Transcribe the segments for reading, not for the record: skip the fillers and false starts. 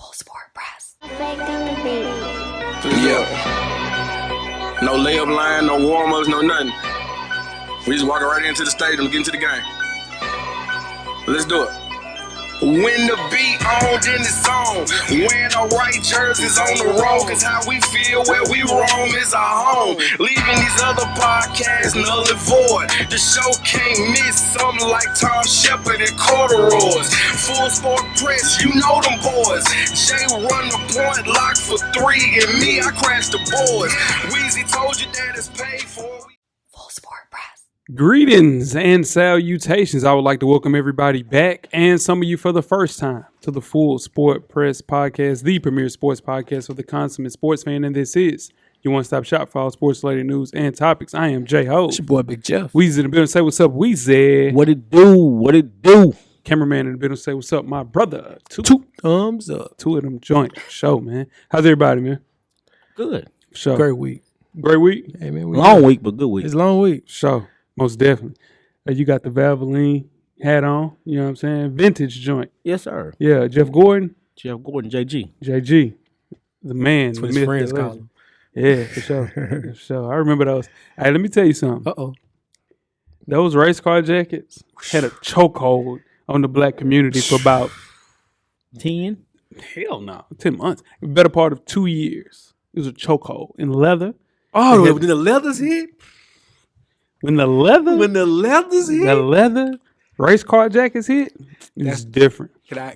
Full Sport Press. Yeah. No layup line, no warm-ups, no nothing. We just walking right into the stadium, get into the game. Let's do it. When the beat on, then it's on. Wearing the right jerseys on the road, cause how we feel where we roam is our home. Leaving these other podcasts null and void. The show can't miss something like Tom Shepard and corduroys. Full Sport Press, you know them boys. Jay run the point, lock for three, and me, I crash the boards. Weezy told you that it's paid for. Full Sport Press. Greetings and salutations. I would like to welcome everybody back and some of you for the first time to the Full Sport Press podcast, the premier sports podcast for the consummate sports fan. And this is your one-stop shop for all sports-related news and topics. I am Jay Ho. It's your boy Big Jeff. Weezy in the building. Say what's up, Weezy. What it do? What it do? Cameraman in the building. Say what's up, my brother. Two thumbs up. Two of them joint show, man. How's everybody, man? Good. Show. Great week. Great week? Hey, man, Long week, but good week. It's a long week. Show. Most definitely. You got the Valvoline hat on. You know what I'm saying? Vintage joint. Yes, sir. Yeah, Jeff Gordon. Jeff Gordon, JG. JG, the man. That's what the his myth, friends the call legend. him. Yeah, for sure. For sure. I remember those. Hey, let me tell you something. Uh-oh. Those race car jackets had a chokehold on the black community for about 10. 10 months. The better part of 2 years. It was a chokehold in leather. Oh, when the leathers hit? When the leather race car jackets hit, it's different. Can I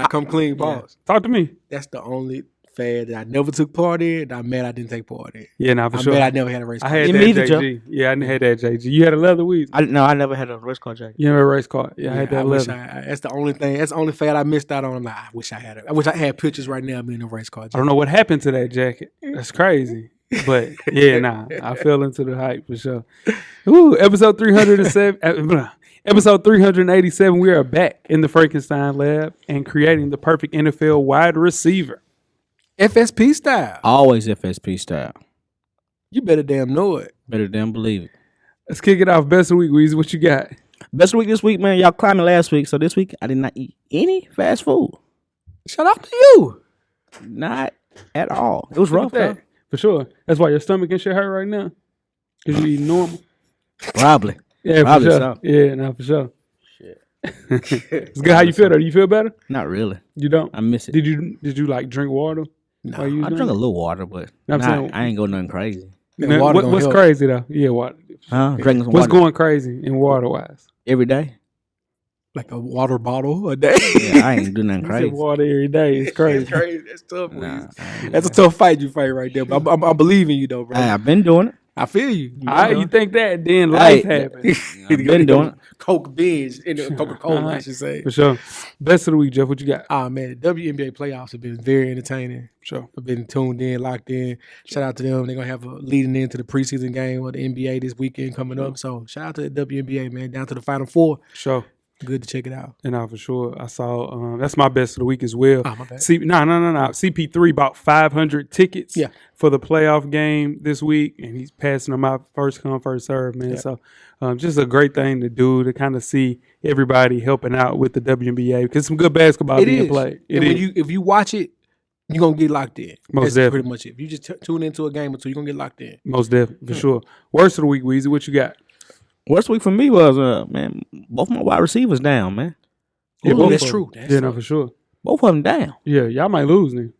come clean, boss? Talk to me. That's the only fad that I never took part in, and I'm mad I didn't take part in. Yeah, nah, for I'm sure. mad I never had a race I car. had You that neither, JG. Yeah, I didn't have that JG. You had a leather weed? I never had a race car jacket. You had a race car? Yeah, I had that leather. That's the only thing. That's the only fad I missed out on. I'm like, I wish I had it. I wish I had pictures right now of me in a race car I jacket. don't know what happened to that jacket. That's crazy. But yeah, nah, I fell into the hype for sure. Ooh, episode 307. Episode 387. We are back in the Frankenstein lab and creating the perfect NFL wide receiver. FSP style. Always FSP style. You better damn know it. Better than believe it. Let's kick it off. Best of the week, Weezy. What you got? Best week this week, man. Y'all climbing last week. So this week, I did not eat any fast food. Shout out to you. Not at all. It was rough, Look at though. that. For sure. That's why your stomach and shit hurt right now. Because you eat normal. Probably. Yeah, Probably for sure. so. Yeah, no, for sure. Shit. It's good. How you feel though? Do you feel better? Not really. You don't? I miss it. Did you like drink water? No, You I drank a little water, but I'm saying- I ain't go nothing crazy. That water gonna What's help. crazy though? Yeah, water. Drinking some What's water going crazy in water wise? every day. Like a water bottle a day. Yeah, I ain't do nothing You said crazy. water every day. It's crazy. That's crazy. That's tough. Nah, That's a tough fight you fight right there. But I believe in you though, bro. I've been doing it. I feel you. You think that? Then life happens. I've been doing it. Coke binge in the Coca-Cola, I should say. For sure. Best of the week, Jeff. What you got? Man, the WNBA playoffs have been very entertaining. Sure. I've been tuned in, locked in. Shout out to them. They're gonna have a leading into the preseason game of the NBA this weekend coming up. So shout out to the WNBA, man, down to the Final Four. Sure. Good to check it out. And for sure, I saw that's my best of the week as well. Oh, my bad. No. CP3 bought 500 tickets Yeah. for the playoff game this week, and he's passing them out first come, first serve, man. Yeah. So just a great thing to do to kind of see everybody helping out with the WNBA because some good basketball being played. And if you watch it, you're gonna get locked in. Most That's definitely. pretty much it. If you just tune into a game or two, you're gonna get locked in. Most definitely, for sure. Worst of the week, Weezy, what you got? Worst week for me was man, both my wide receivers down, man. Yeah, Ooh, both that's of true. them. That's Yeah, no, true. for sure. Both of them down. Yeah, y'all might lose then.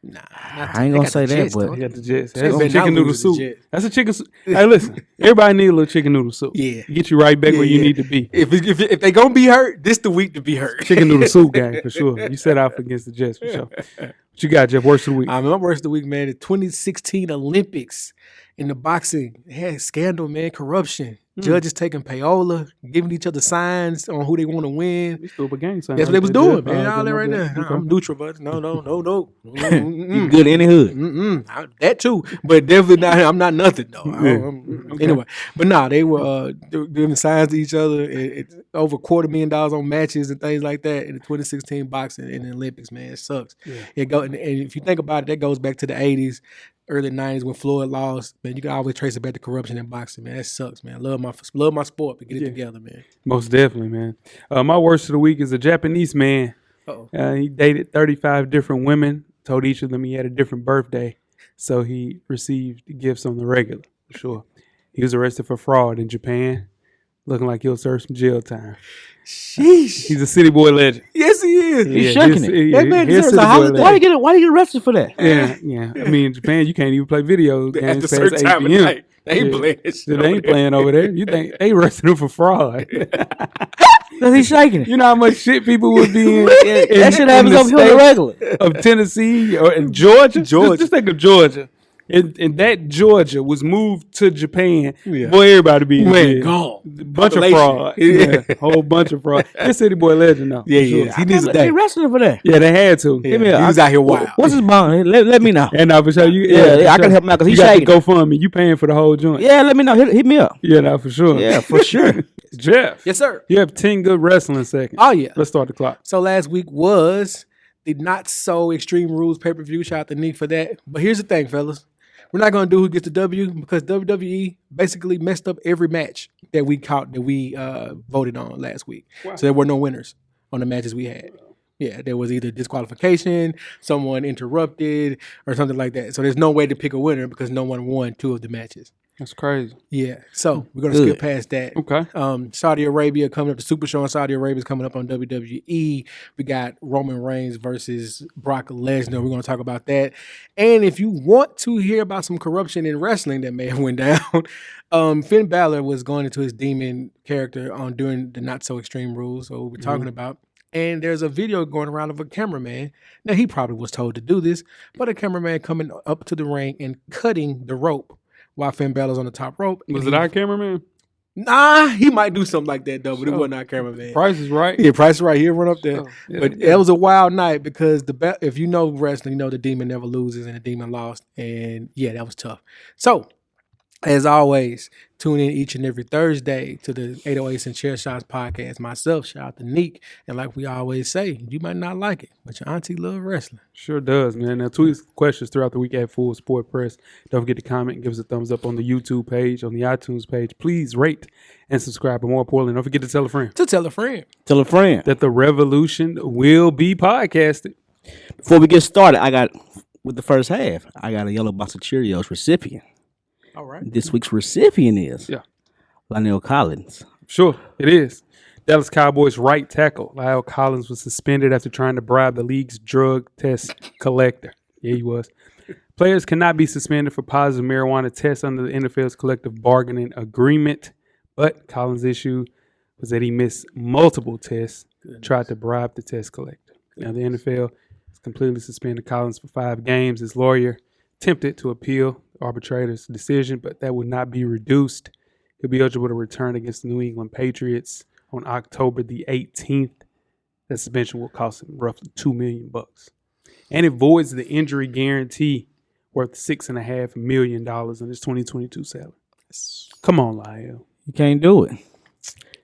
Nah, I ain't gonna say that, but You got the Jets. They That's some better chicken not noodle lose to the soup. Jets. That's a chicken soup. Hey, listen, everybody need a little chicken noodle soup. Yeah. Get you right back Yeah, where you yeah. need to be. If they gonna be hurt, this the week to be hurt. Chicken noodle soup game for sure. You set out against the Jets for sure. What you got, Jeff? Worst of the week. My worst of the week, man, the 2016 Olympics in the boxing. It had scandal, man, corruption. Judges taking payola, giving each other signs on who they want to win. We still up a gang sign. That's what they was doing, man. All that right there. Okay. I'm neutral, but no. you good in the hood. That too, but definitely not. I'm not nothing though. Okay. Anyway, but nah, they were giving signs to each other. It's over $250,000 on matches and things like that in the 2016 boxing in the Olympics. Man, it sucks. Yeah. And if you think about it, that goes back to the 80s. Early 90s when Floyd lost, man, you can always trace it back to corruption in boxing, man. That sucks, man. Love my sport, but get it together, man. Most definitely, man. My worst of the week is a Japanese man He dated 35 different women, told each of them he had a different birthday, so he received gifts on the regular, for sure. He was arrested for fraud in Japan, looking like he'll serve some jail time. Sheesh. He's a city boy legend. Yes, he is. He's shaking it. That man he's deserves city a boy holiday. legend. Why do you get arrested for that? Yeah. I mean, in Japan, you can't even play video games At a past certain 8 time of p.m. night. They ain't playing that shit. They ain't playing over there. You think they arrested him for fraud? Because he's shaking it. You know how much shit people would be in? That shit happens up here on the regular. Of Tennessee or in Georgia. Just think of Georgia. And that Georgia was moved to Japan. Yeah. Boy, everybody be in jail. Gone. Bunch of Population. fraud. Yeah, whole bunch of fraud. This city boy legend though. Yeah, for sure. yeah. He needs a They day. arrested him for that. Yeah, they had to. Yeah, me he a- was out here wild. What's his bond? Let me know. And now for sure, Yeah, I can help him out because you he's got to shaking. go fund me. You paying for the whole joint. Yeah, let me know. Hit me up. Yeah, now for sure. Yeah, for sure. Jeff. Yes, sir. You have 10 good wrestling seconds. Oh, yeah. Let's start the clock. So last week was the Not So Extreme Rules pay-per-view. Shout out to Nick for that. But here's the thing, fellas. We're not going to do who gets the W because WWE basically messed up every match that we voted on last week. Wow. So there were no winners on the matches we had. Yeah, there was either disqualification, someone interrupted, or something like that. So there's no way to pick a winner because no one won 2 of the matches. That's crazy. Yeah, so we're going to skip past that. Okay. Saudi Arabia coming up. The Super Show in Saudi Arabia is coming up on WWE. We got Roman Reigns versus Brock Lesnar. We're going to talk about that. And if you want to hear about some corruption in wrestling that may have went down, Finn Balor was going into his demon character on doing the Not So Extreme Rules. So we're talking about. And there's a video going around of a cameraman. Now, he probably was told to do this, but a cameraman coming up to the ring and cutting the rope while Finn Balor's on the top rope. Was it our cameraman? Nah, he might do something like that, though, but it wasn't our cameraman. Price is right. Yeah, Price is right. He'll run up there. Oh, yeah, But yeah. it was a wild night because if you know wrestling, you know the demon never loses and the demon lost. And yeah, that was tough. So, as always, tune in each and every Thursday to the 808s and Chair Shots podcast. Myself, shout out to Neek. And like we always say, you might not like it, but your auntie love wrestling. Sure does, man. Now, tweet questions throughout the week at Full Sport Press. Don't forget to comment and give us a thumbs up on the YouTube page, on the iTunes page. Please rate and subscribe. But more importantly, don't forget to tell a friend To tell a friend. Tell a friend. that the revolution will be podcasted. Before we get started, with the first half, I got a yellow box of Cheerios recipient. All right. This week's recipient is Lionel Collins. Sure, it is. Dallas Cowboys right tackle Lyle Collins was suspended after trying to bribe the league's drug test collector. Yeah, he was. Players cannot be suspended for positive marijuana tests under the NFL's collective bargaining agreement, but Collins' issue was that he missed multiple tests, tried to bribe the test collector. Now, the NFL has completely suspended Collins for 5 games. His lawyer attempted to appeal the arbitrator's decision, but that would not be reduced. He'll be eligible to return against the New England Patriots on October the 18th. That suspension will cost him roughly $2 million. And it voids the injury guarantee worth $6.5 million in his 2022 salary. Come on, Lyle. You can't do it.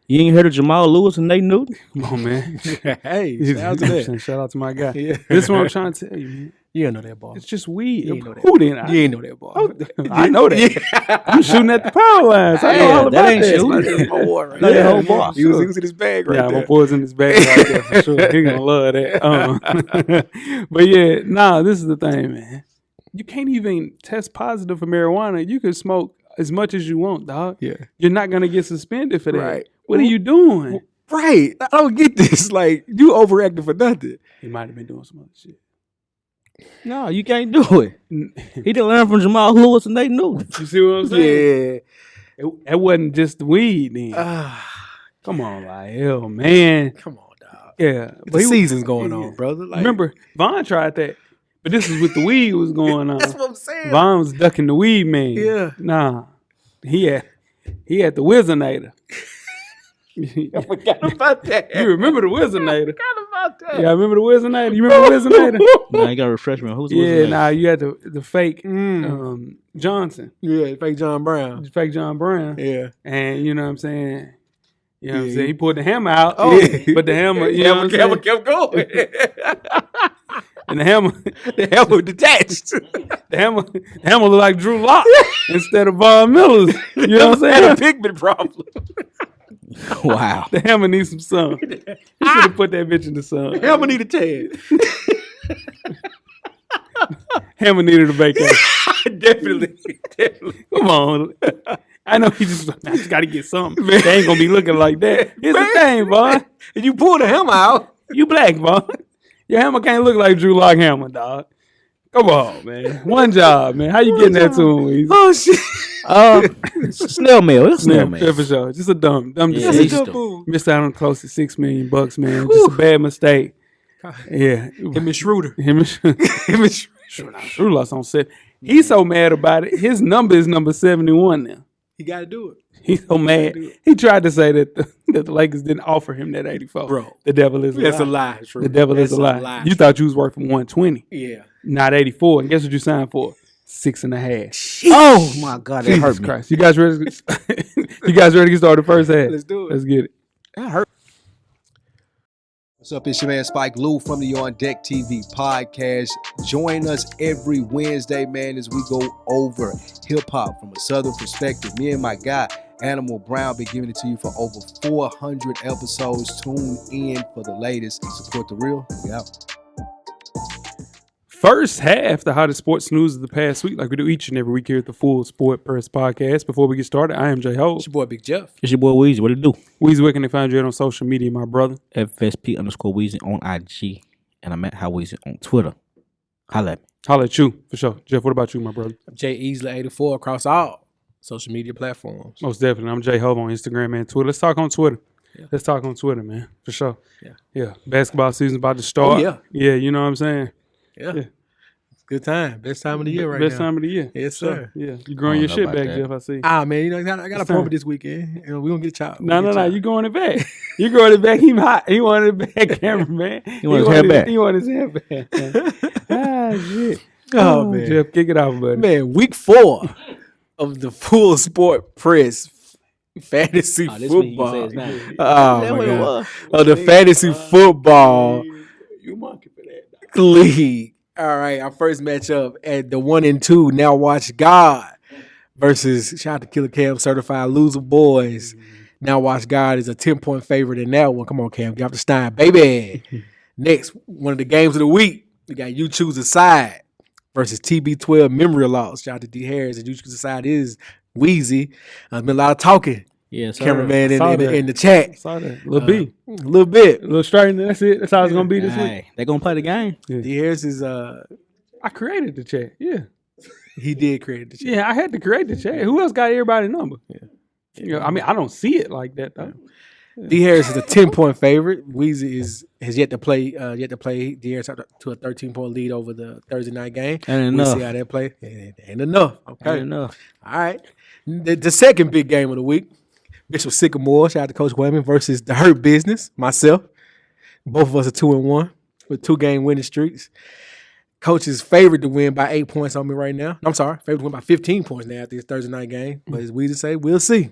You ain't heard of Jamal Lewis and Nate Newton? Come on, man. Hey, shout out to that. Shout out to my guy. Yeah. This is what I'm trying to tell you, man. You don't know that ball. It's just weed. You ain't know that. Who then? You ain't know that ball. I know that. I'm shooting at the power lines. I know Yeah, all about that ain't that. shooting. That's my boy right Know that there. whole bar. He was in his bag right Yeah, there. my boy's in his bag right there for sure. He gonna love that. But yeah, this is the thing, man. You can't even test positive for marijuana. You can smoke as much as you want, dog. Yeah. You're not gonna get suspended for that. Right. What are you doing? Right. I don't get this. Like, you overacting for nothing. He might have been doing some other shit. No, you can't do it. He didn't learn from Jamal Lewis and Nate Newton. You see what I'm saying? Yeah. That wasn't just the weed then. Come on, Lyle, man. Come on, dog. Yeah. The season's going on, brother. Like, Remember, Vaughn tried that. But this is with the weed was going on. that's what I'm saying. Vaughn was ducking the weed man. Yeah. Nah. He had the Wizinator. I forgot about that. You remember the Wizinator? forgot about that. Yeah, I remember the Wizinator. You remember the Wizinator? Now you got to refresh me. Who's Yeah, nah, you had the fake Mm. Johnson. Yeah, fake John Brown. Fake John Brown. Yeah. And you know what I'm saying? You know what I'm Yeah. saying? He pulled the hammer out. Oh. But the hammer, you know what I'm saying? Hammer kept going. And the hammer The hammer detached. the hammer looked like Drew Lock instead of Von Miller's. You know what I'm Had a saying? pigment problem. Wow. The hammer needs some sun. You should have put that bitch in the sun. Hammer need a tan. Hammer needed a vacation. Definitely. Come on. I know he just got to get something. They ain't going to be looking like that. Here's the thing, boy. If you pull the hammer out, You black, boy. Your hammer can't look like Drew Lock hammer, dog. Come on, man. One job, man. How you getting that to him, Weezy? oh shit. Snail mail. It's snail mail. Yeah, for sure. Just a dumb Yeah, decision. he's That's a still- dumb move. Missed out on close to $6 million, man. Just a bad mistake. Yeah. Him and Schroeder. Him and Drew lost on 7. He's so mad about it. His number is number 71 now. He got to do it. He's so mad. He tried to say that the Lakers didn't offer him that 84. Bro. The devil is a That's lie. a lie. Schroeder. The devil is That's a lie. You thought you was worth 120, Yeah. not 84. And guess what you signed for? 6.5. Oh my God, that hurt Jesus me. Christ. You guys ready? You guys ready to get started first half? Let's do it. Let's get it. That hurt. What's up? It's your man Spike Lou from the On Deck TV podcast. Join us every Wednesday, man, as we go over hip hop from a Southern perspective. Me and my guy, Animal Brown, been giving it to you for over 400 episodes. Tune in for the latest and support the real. We out. First half, the hottest sports news of the past week, like we do each and every week here at the Full Sport Press Podcast. Before we get started, I am J Ho. It's your boy Big Jeff. It's your boy Weezy. What it do? Weezy, where can they find you at on social media, my brother? FSP_Weezy on IG. And I'm at How Weezy on Twitter. Holla at me. Holla at you, for sure. Jeff, what about you, my brother? I'm Jay Easley 84 across all social media platforms. Most definitely. I'm J Ho on Instagram and Twitter. Let's talk on Twitter. Yeah. Let's talk on Twitter, man, for sure. Yeah. Yeah. Basketball season about to start. Oh, yeah. Yeah, you know what I'm saying? Yeah. Yeah. Good time. Best time of the year right Best now. time of the year. Yes, For sure. sir. Yeah. You growing your know shit about back, that. Jeff, I see. Ah, man, you know, I got a It's appointment time. this weekend. You know, we're going to get chopped. No, you growing it back. You growing it back. He hot. He wanted it back, cameraman. He want his hair back. He wanted his hair back. Ah, shit. Oh, man. Jeff, kick it off, buddy. Man, week 4 of the Full Sport Press fantasy football. Oh, my God. Of the fantasy football You monkey for that. league. All right, our first matchup at the 1 and 2. Now watch God versus shout out to Killer Cam certified loser boys. Now watch God is a 10-point favorite in that one. Come on, Cam, get off the Stein, baby. Next, one of the games of the week. We got You Choose a Side versus TB12 Memory Loss. Shout out to D Harris. And You Choose a Side is Weezy. There's been a lot of talking. Yeah, sir. Cameraman Saw in that. the chat. Saw that. Lil B. A little bit. Lil Straight, that's it. That's how it's going to be this week. Hey, they gonna play the game. D Harris is I created the chat. Yeah. he did create the chat. Yeah, I had to create the chat. Who else got everybody's number? Yeah. I mean, I don't see it like that, though. D Harris is a 10-point favorite. Weezy has yet to play. D Harris up to a 13-point lead over the Thursday night game. Ain't We'll enough. see how that play. Ain't enough. Okay. Ain't enough. All right. The second big game of the week. Bishop Sycamore, shout out to Coach Wayman, versus the Hurt Business, myself. Both of us are 2-1 with 2-game winning streaks. Coach is favored to win by 8 points on me right now. I'm sorry, favored to win by 15 points now after this Thursday night game. But as Weezy say, we'll see.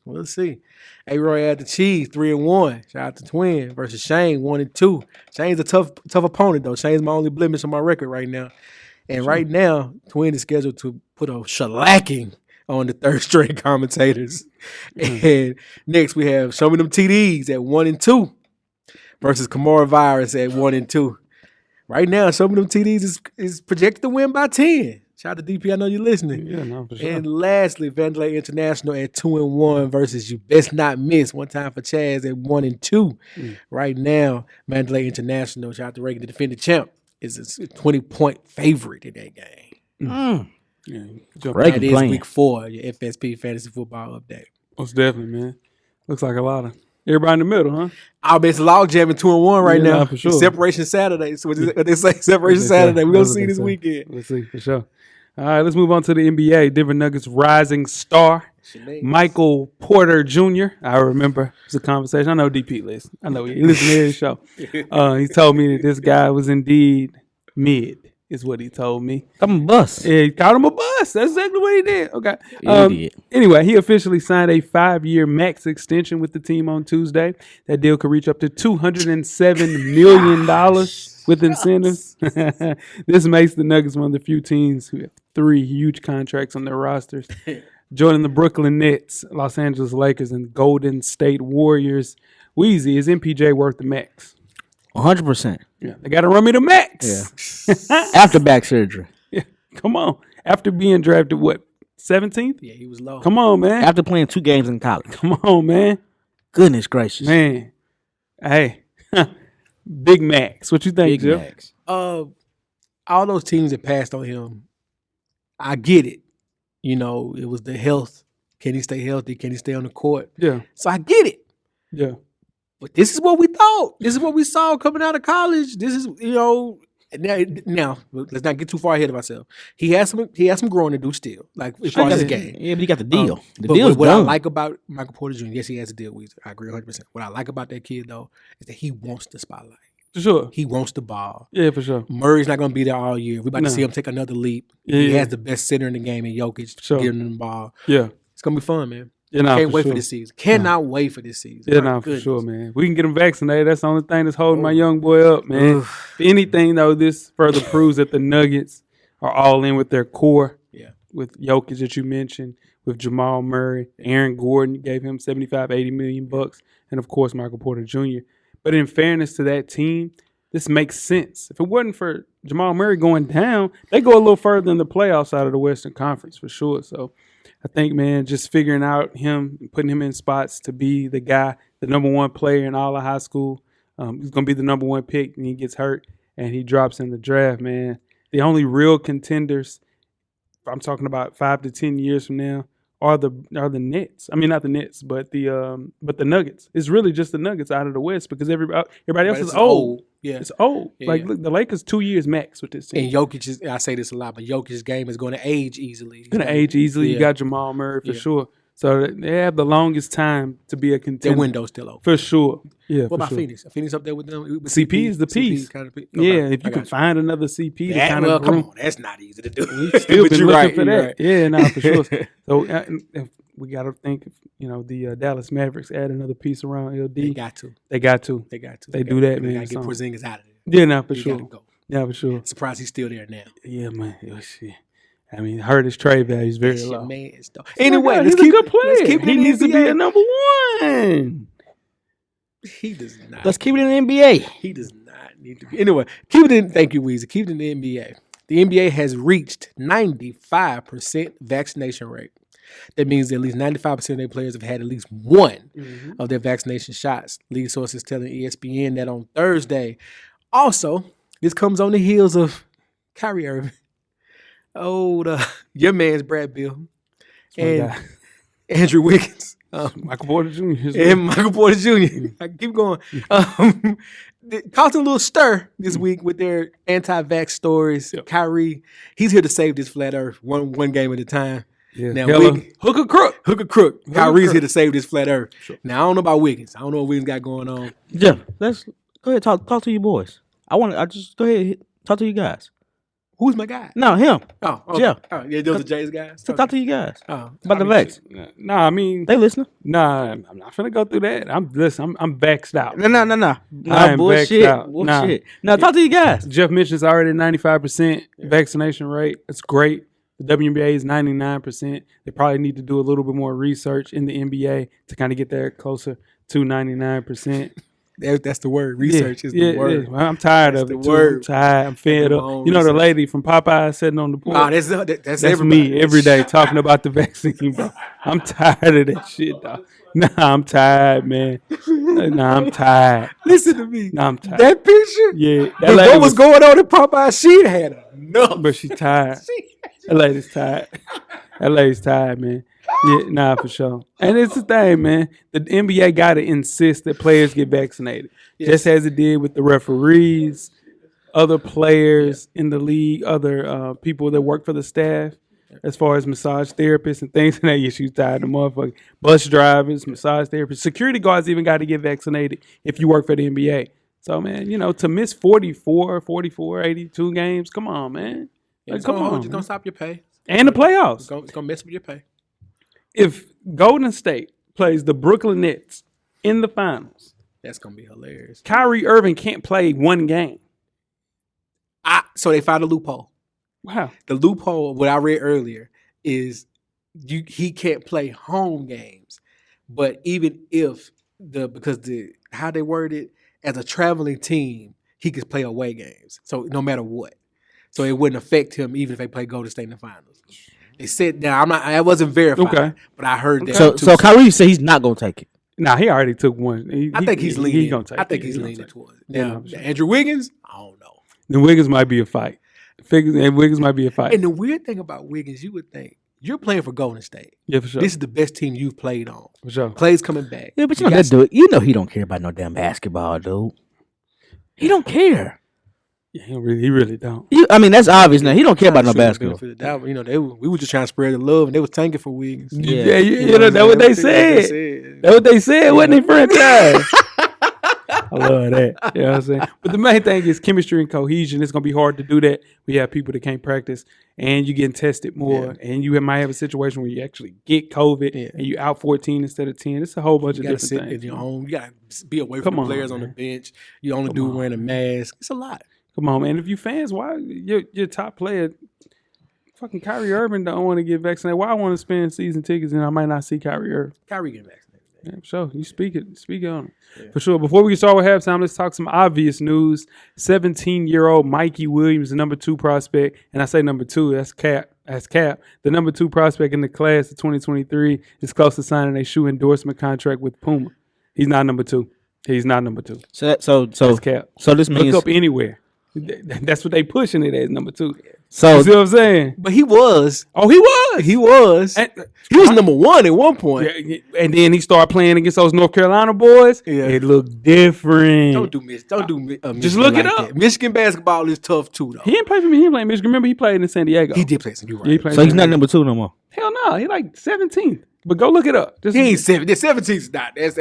We'll see. A-Roy at the Cheese, 3-1. Shout out to Twin versus Shane, 1-2. Shane's a tough opponent, though. Shane's my only blemish on my record right now. And right now, Twin is scheduled to put a shellacking on the third string commentators. And next we have Show Me Them TDs at 1-2 versus Kamara Virus at 1-2. Right now, Show Me Them TDs is projected to win by 10. Shout out to DP, I know you're listening. Yeah, no, for sure. And lastly, Vandalay International at 2-1 versus You Best Not Miss. One time for Chaz at 1-2. Right now, Mandalay International, shout out to Reagan, the defending champ, is a 20-point favorite in that game. Yeah, jump Right. That is playing. week 4, your FSP fantasy football update. Most definitely, man. Looks like a lot of everybody in the middle, huh? I'll be log jamming 2-1 right Yeah, now. for sure. Separation Saturday. So what they say, Separation Saturday. We're going to see this weekend. Let's see, for sure. All right, let's move on to the NBA. Denver Nuggets rising star, Michael Porter Jr. I remember it was a conversation. I know DP listen. I know he listened to his show. He told me that this guy was indeed mid, is what he told me. I'm a bus. Yeah, he called him a bust. That's exactly what he did. Okay. Yeah, he did. Anyway, he officially signed a 5-year max extension with the team on Tuesday. That deal could reach up to $207 million with incentives. This makes the Nuggets one of the few teams who have 3 huge contracts on their rosters. joining the Brooklyn Nets, Los Angeles Lakers, and Golden State Warriors. Weezy, is MPJ worth the max? 100%. Yeah, they got to run me the max. Yeah. After back surgery. Yeah, come on. After being drafted, what, 17th? Yeah, he was low. Come on, man. After playing 2 games in college. Come on, man. Goodness gracious. Man. Hey. Big Max. What you think, Big Jeff? Max. All those teams that passed on him, I get it. You know, it was the health. Can he stay healthy? Can he stay on the court? Yeah. So I get it. Yeah. But this is what we thought. This is what we saw coming out of college. This is, you know, now let's not get too far ahead of ourselves. He has some growing to do still, like as far as his game. Yeah, but he got the deal. The But deal's what I done. like about Michael Porter Jr., yes, he has a deal with. I agree 100%. What I like about that kid though is that he wants the spotlight. For sure. He wants the ball. Yeah, for sure. Murray's not going to be there all year. We're about No. to see him take another leap. Yeah, He yeah. has the best center in the game in Jokic, Sure. giving him the ball. Yeah. It's going to be fun, man. Yeah, nah, Can't for wait sure. for this season. Cannot wait for this season. Yeah, My no, for goodness. sure, man. We can get him vaccinated. That's the only thing that's holding my Oh. young boy up, man. Oof. If anything, though, this further proves that the Nuggets are all in with their core. Yeah. With Jokic that you mentioned, with Jamal Murray, Aaron Gordon gave him 75, 80 million bucks, and of course Michael Porter Jr. But in fairness to that team, this makes sense. If it wasn't for Jamal Murray going down, they go a little further in the playoffs out of the Western Conference for sure. So I think, man, just figuring out him, putting him in spots to be the guy, the number one player in all of high school. He's going to be the number one pick, and he gets hurt, and he drops in the draft, man. The only real contenders, I'm talking about 5 to 10 years from now, are the Nets. I mean, not the Nets, but the Nuggets. It's really just the Nuggets out of the West because everybody else is old. Yeah. It's old. Yeah, Like, yeah. look, the Lakers 2 years max with this team. And Jokic is, I say this a lot, but Jokic's game is going to age easily. Going to age easily. You Yeah. got Jamal Murray for Yeah. sure. So they have the longest time to be a contender. Their window's still open. For sure. Yeah. What for about sure. Phoenix? Are Phoenix up there with them? With CP is the piece. kind of piece. Yeah, Okay, if you I can got find another CP to That, kind well, of come on, that's not easy to do. We've still But been you're looking right, for you're that. right. Yeah, no, for sure. So if we got to think, the Dallas Mavericks add another piece around LD. They got to. They got to. They got to. They do that, They man, got to get so. Porzingis out of there. Yeah, no, for He sure. gotta go. Yeah, for sure. Surprised he's still there now. Yeah, man. Shit. I mean, heard his trade value is very That's your low. man, though. Anyway, he's let's a keep, good player. Let's keep it He in the needs to be NBA. a number one. He does not. Let's keep it in the NBA. He does not need to be. Anyway, keep it in. Thank you, Weezy. Keep it in the NBA. The NBA has reached 95% vaccination rate. That means that at least 95% of their players have had at least one of their vaccination shots. League sources telling ESPN that on Thursday. Also, this comes on the heels of Kyrie Irving. Your man's Brad Bill my and guy. Andrew Wiggins. Michael Porter Jr. And Michael Porter Jr. I keep going. Caused a little stir this week with their anti-vax stories. Yep. Kyrie, he's here to save this flat earth one game at a time. Yeah. Now, Hella Wiggins- hook or crook. Hook or crook. Kyrie's crook. here to save this flat earth. Sure. Now, I don't know about Wiggins. I don't know what Wiggins got going on. Jeff, let's go ahead talk to you boys. I just go ahead talk to you guys. Who's my guy? No, him. Oh, okay. Yeah. Oh, yeah, those are Jay's guys. Talk to you guys Oh, about the vax. Nah, I mean, They listening? nah, I'm not finna go through that. I'm vaxxed out. No. I am Bullshit. vaxxed out. Nah. Bullshit. Now talk to you guys. Jeff mentions already 95% vaccination rate. That's great. The WNBA is 99%. They probably need to do a little bit more research in the NBA to kind of get there closer to 99%. That's the word. Research is the word. Yeah. Well, I'm tired That's of the it too. word. I'm tired. I'm fed my up. own You know the research. lady from Popeye sitting on the porch? Nah, that's That's everybody. me every day talking about the vaccine, bro. I'm tired of that shit, dog. Nah, I'm tired, man. Nah, I'm tired. Listen to me. Nah, I'm tired. That picture? Yeah, With that lady what was going on in Popeye, she had enough. but she tired. That lady's tired. That lady's tired, man. Yeah, nah, for sure. And it's the thing, man. The NBA got to insist that players get vaccinated, just as it did with the referees, other players in the league, other people that work for the staff, as far as massage therapists and things. And that issue tired the motherfucker. Bus drivers, massage therapists, security guards even got to get vaccinated if you work for the NBA. So, man, to miss 44, 82 games, come on, man. It's come gonna hold on, you. It's man. gonna stop your pay. And the playoffs. It's gonna mess with your pay. If Golden State plays the Brooklyn Nets in the finals, That's gonna be hilarious. Kyrie Irving can't play one game. So they found a loophole. Wow. The loophole, what I read earlier, is he can't play home games. But even if how they word it, as a traveling team, he could play away games. So no matter what. So it wouldn't affect him even if they play Golden State in the finals. They said now I wasn't verified, Okay. but I heard that. So Kyrie said he's not gonna take it. Nah, he already took one. I think he's leaning. He gonna take I think it. he's He gonna leaning take it. towards it. Yeah, Now, I'm sure. Andrew Wiggins, I don't know. The Wiggins might be a fight. Wiggins might be a fight. And the weird thing about Wiggins, you would think you're playing for Golden State. Yeah, for sure. This is the best team you've played on. For sure. Clay's coming back. Yeah, but you know that dude. You know he don't care about no damn basketball, dude. He don't care. Yeah, he really don't. I mean, that's obvious now. He don't care about no basketball. You know, we were just trying to spread the love, and they was tanking for Wiggins. Yeah, you know, that's what they said. That's what they said, wasn't it, franchise? I love that. You know what I'm saying? But the main thing is chemistry and cohesion. It's going to be hard to do that. We have people that can't practice, and you're getting tested more, and you might have a situation where you actually get COVID, and you out 14 instead of 10. It's a whole bunch of different sit things. at your home. You got to be away from the players on the bench. You only do wearing a mask. It's a lot. Come on, man. If you fans, why your top player, fucking Kyrie Irving, don't want to get vaccinated? Why I want to spend season tickets and I might not see Kyrie Irving? Kyrie getting vaccinated. Yeah, for sure. You speak on it. Yeah. For sure. Before we start with halftime, let's talk some obvious news. 17-year-old Mikey Williams, the number 2 prospect, and I say number 2, that's Cap. The number 2 prospect in the class of 2023 is close to signing a shoe endorsement contract with Puma. He's not number 2. He's not number 2. So That's Cap. So this means look up anywhere. That's what they pushing it as number 2. So you see what I'm saying? But he was. Oh, he was. He was. He was number 1 at one point. Yeah, and then he started playing against those North Carolina boys. Yeah. It looked different. Don't do Michigan. Just look it like up. that. Michigan basketball is tough too, though. He didn't play for me. He didn't play in Michigan. Remember, he played in San Diego. He did play some. You're right. Yeah, he played So in he's San not Diego. number 2 no more. Hell no. He like 17th. But go look it up. Just He ain't 7. The 17's not. That's.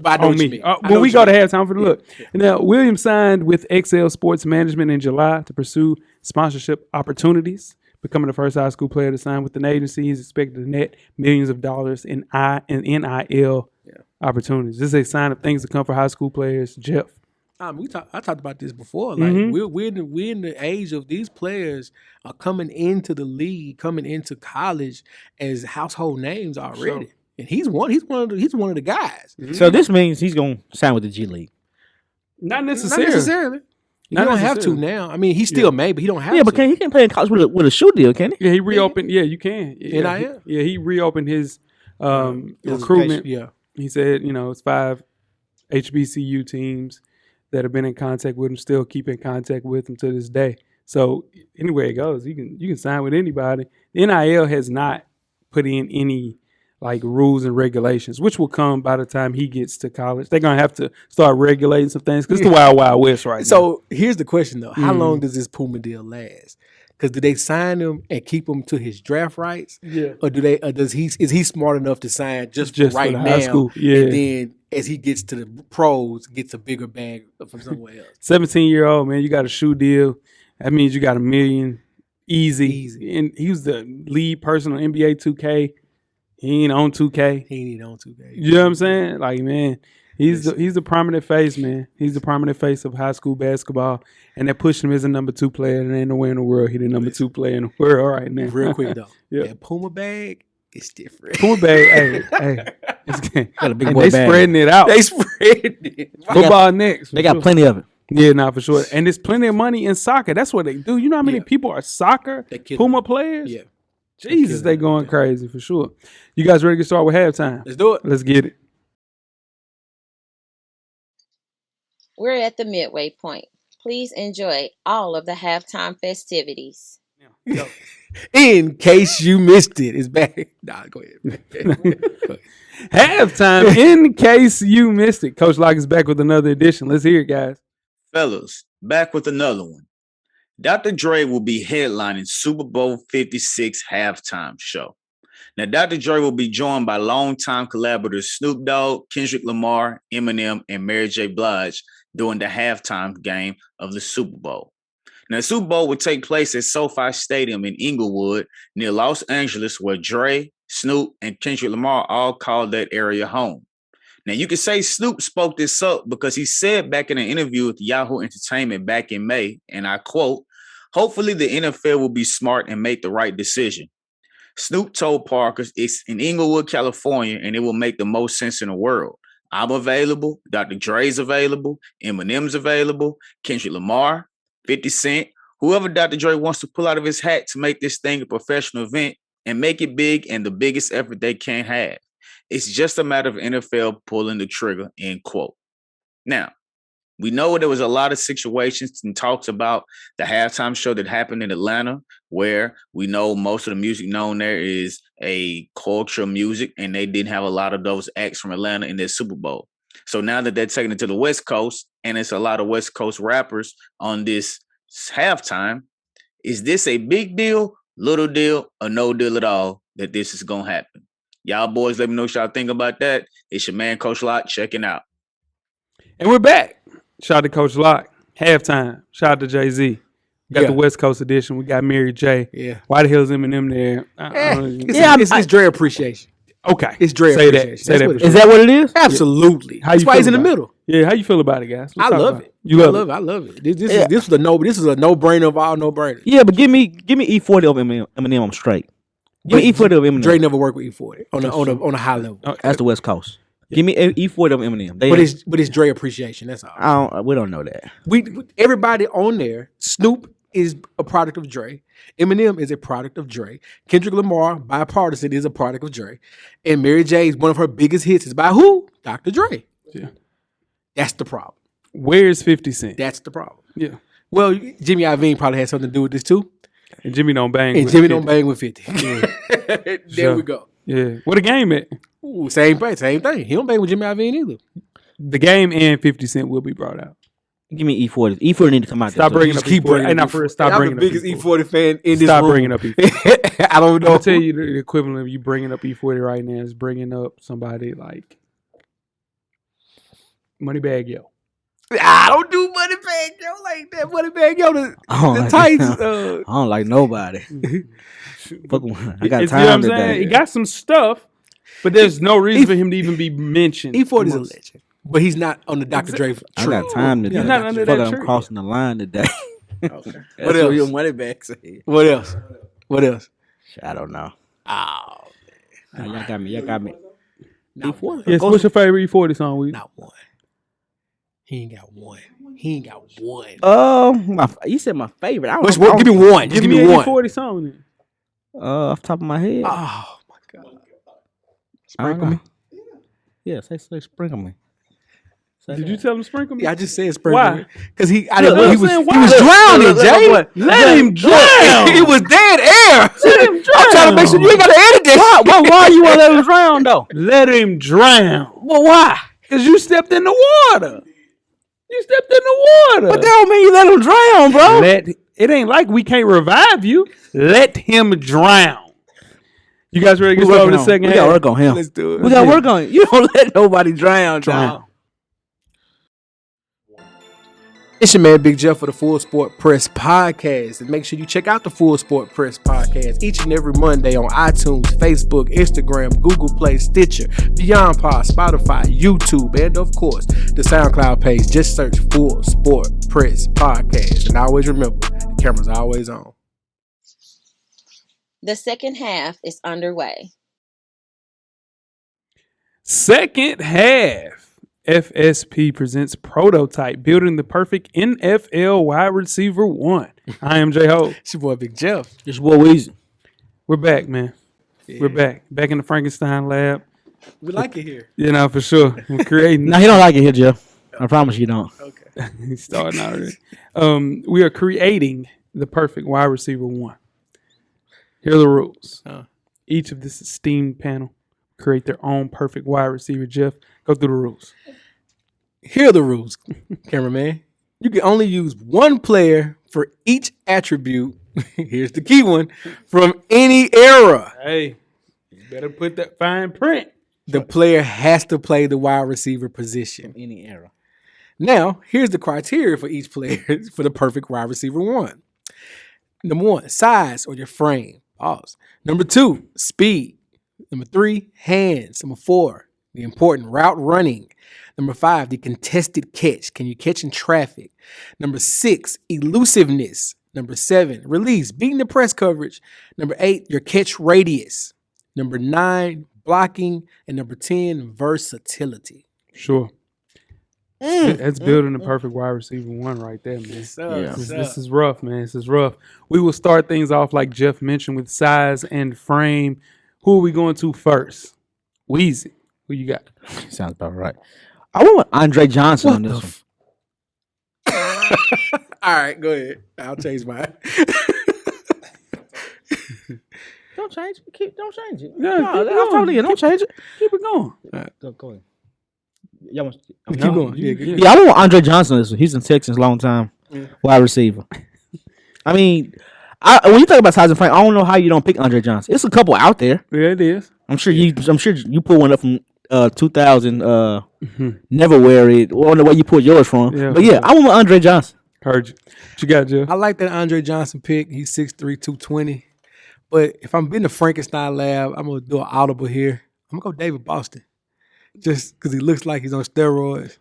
I know on what you me. mean. When we go to halftime for the look. Now, Williams signed with XL Sports Management in July to pursue sponsorship opportunities. Becoming the first high school player to sign with an agency, he's expected to net millions of dollars in NIL opportunities. This is a sign of things to come for high school players. Jeff. I talked about this before. Like we're in the age of these players are coming into the league, coming into college as household names already. Sure. And he's one of the guys. So this means he's gonna sign with the G League. Not Not necessarily. necessarily. You Not don't have to necessarily. now. I mean, he still may, but he don't have Yeah, to. but he can't play in college with a shoe deal, can he? Yeah, he reopened. Yeah, you can. Yeah, NIL? he reopened his recruitment. Yeah. He said, it's 5 HBCU teams that have been in contact with him, still keep in contact with him to this day. So anywhere it goes, you can sign with anybody. The NIL has not put in any like rules and regulations, which will come by the time he gets to college. They're gonna have to start regulating some things because it's the wild, wild west right now. So here's the question though: how long does this Puma deal last? Because do they sign him and keep him to his draft rights? Yeah. Or do they? Or is he smart enough to sign just for right the now? high school. Yeah. And then as he gets to the pros, gets a bigger bag from somewhere else. 17-year-old man, you got a shoe deal. That means you got $1 million easy. And he was the lead person on NBA 2K. He ain't on 2K. He ain't even on 2K. You know what I'm saying? Like, man, he's the prominent face, man. He's the prominent face of high school basketball. And they pushed him as a number 2 player. And there ain't nowhere in the world he the number 2 player in the world right now. Real quick though, Yeah. that Puma bag is different. Puma bag, hey. Got a big And boy they bag. spreading it out. They spread it. Football next. They got plenty of it. Yeah, nah, for sure. And there's plenty of money in soccer. That's what they do. You know how many people are soccer They kill Puma players? Yeah, Jesus, they going crazy for sure. You guys ready to start with halftime? let's do it. Let's get it. We're at the midway point. Please enjoy all of the halftime festivities. In case you missed it, it's back. Nah, go ahead. Halftime, in case you missed it. Coach Locke is back with another edition. Let's hear it, guys. Fellas, back with another one. Dr. Dre will be headlining Super Bowl 56 halftime show. Now, Dr. Dre will be joined by longtime collaborators Snoop Dogg, Kendrick Lamar, Eminem, and Mary J. Blige during the halftime game of the Super Bowl. Now, the Super Bowl would take place at SoFi Stadium in Inglewood, near Los Angeles, where Dre, Snoop, and Kendrick Lamar all call that area home. Now, you could say Snoop spoke this up because he said back in an interview with Yahoo Entertainment back in May, and I quote, "Hopefully the NFL will be smart and make the right decision." Snoop told Parker it's in Inglewood, California, and it will make the most sense in the world. I'm available. Dr. Dre's available. Eminem's available. Kendrick Lamar, 50 Cent, whoever Dr. Dre wants to pull out of his hat to make this thing a professional event and make it big and the biggest effort they can have. It's just a matter of NFL pulling the trigger, end quote. Now, we know there was a lot of situations and talks about the halftime show that happened in Atlanta, where we know most of the music known there is a cultural music, and they didn't have a lot of those acts from Atlanta in their Super Bowl. So now that they're taking it to the West Coast, and it's a lot of West Coast rappers on this halftime, is this a big deal, little deal, or no deal at all that this is going to happen? Y'all boys, let me know what y'all think about that. It's your man, Coach Locke, checking out. And we're back. Shout out to Coach Locke. Halftime. Shout out to Jay-Z. Got the West Coast edition. We got Mary J. Yeah. Why the hell is Eminem there? It's Dre appreciation. Okay. It's Dre Say appreciation. that. Say that. Is that what it is? Absolutely. How you That's why feel he's in the about it? middle. Yeah, how you feel about it, guys? I love it. You love it? I love it. This is a no-brainer of all no-brainers. Yeah, but give me E40 of Eminem. I'm straight. Give me E40 of Eminem. Dre never worked with E40 on a high level. That's the West Coast. Give me E40 of Eminem. But it's Dre appreciation. That's all. We don't know that. We everybody on there. Snoop is a product of Dre. Eminem is a product of Dre. Kendrick Lamar, Bipartisan, is a product of Dre. And Mary J. is one of her biggest hits. Is by who? Dr. Dre. Yeah. That's the problem. Where's 50 Cent? That's the problem. Yeah. Well, Jimmy Iovine probably had something to do with this too. And Jimmy don't bang And with Jimmy 50. don't bang with 50. There Sure. we go. Yeah. What a game at? Ooh, same thing. He don't bang with Jimmy Iovine either. The game and 50 Cent will be brought out. Give me E40. E40 need to come out. Stop bringing up keep E40. bringing Hey, up not E40. for real. Stop I'm bringing the up biggest E40. E40 fan in this Stop room. bringing up E40. I don't know. I'll tell you the equivalent of you bringing up E40 right now is bringing up somebody like Moneybag Yo. I don't do Moneybag Yo like that. Moneybag Yo, the like tights. I don't like nobody. Fuck 'em. I got You know what time I'm today. saying? He got some stuff, but there's no reason for him to even be mentioned. E40 is a legend, but he's not on the Dr. Dre tree. I got time today. He's not under Fuck, that I'm tree. crossing the line today. Okay. That's What else? your money back say. What else? I don't know. Oh, Y'all got me. E40. Yes, what's your favorite E40 song? We not one. He ain't got one. You said my favorite. Give me one. Just give me an one. E40 song then. Off the top of my head. Oh my God. Sprinkle me. Yeah, say sprinkle me. Say Did that. you tell him to sprinkle me? Yeah, I just said sprinkle. Why? Because he I'm was saying, he why? was drowning, Look, Jay. Let him drown. He was dead air. Let him drown. I'm trying to make sure you ain't got to edit this. Why you want to let him drown though? Let him drown. Well, why? Because you stepped in the water. You stepped in the water. But that don't mean you let him drown, bro. It ain't like we can't revive you. Let him drown. You guys ready to get We started with working the on- second We half? got work on him. Let's do it. We got work on it. You don't let nobody drown, dog. It's your man Big Jeff for the Full Sport Press Podcast. And make sure you check out the Full Sport Press Podcast each and every Monday on iTunes, Facebook, Instagram, Google Play, Stitcher, Beyond Pod, Spotify, YouTube, and of course, the SoundCloud page. Just search Full Sport Press Podcast. And always remember, the camera's always on. The second half is underway. Second half. FSP presents Prototype, building the perfect NFL wide receiver one. I am J-Ho. It's your boy Big Jeff. It's boy Weezy. We're back, man. Yeah. We're back. Back in the Frankenstein lab. We like it here. You know, for sure. We're creating. No, he don't like it here, Jeff. I promise you don't. Okay. He's starting already. We are creating the perfect wide receiver one. Here are the rules. Each of this esteemed panel create their own perfect wide receiver. Jeff, go through the rules. Here are the rules, cameraman. You can only use one player for each attribute. Here's the key one. From any era. Hey, you better put that fine print. The player has to play the wide receiver position. Any era. Now, here's the criteria for each player for the perfect wide receiver one. Number one, size or your frame. Pause. Number two, speed. Number three, hands. Number four, the important route running. Number five, the contested catch. Can you catch in traffic? Number six, elusiveness. Number 7, release, beating the press coverage. Number 8, your catch radius. Number 9, blocking. And number 10, versatility. Sure. That's building the perfect wide receiver 1 right there, man. This is rough, man. This is rough. We will start things off like Jeff mentioned with size and frame. Who are we going to first? Weezy. Who you got? Sounds about right. I want Andre Johnson on this one. All right, go ahead. I'll change mine. Don't change it. Don't change it. Don't change it. Keep it going. Go ahead. Y'all want Keep going. Yeah, I want Andre Johnson on this one. He's in Texas long time. Wide receiver. I mean, when you talk about size and frame, I don't know how you don't pick Andre Johnson. It's a couple out there. Yeah, it is. I'm sure you pull one up from 2000. Never wear it. Or the way you pulled yours from. Yeah, but yeah, I want Andre Johnson. Heard you. What you got, Jeff? I like that Andre Johnson pick. He's 6'3", 220. But if I'm in the Frankenstein lab, I'm gonna do an audible here. I'm gonna go David Boston, just because he looks like he's on steroids.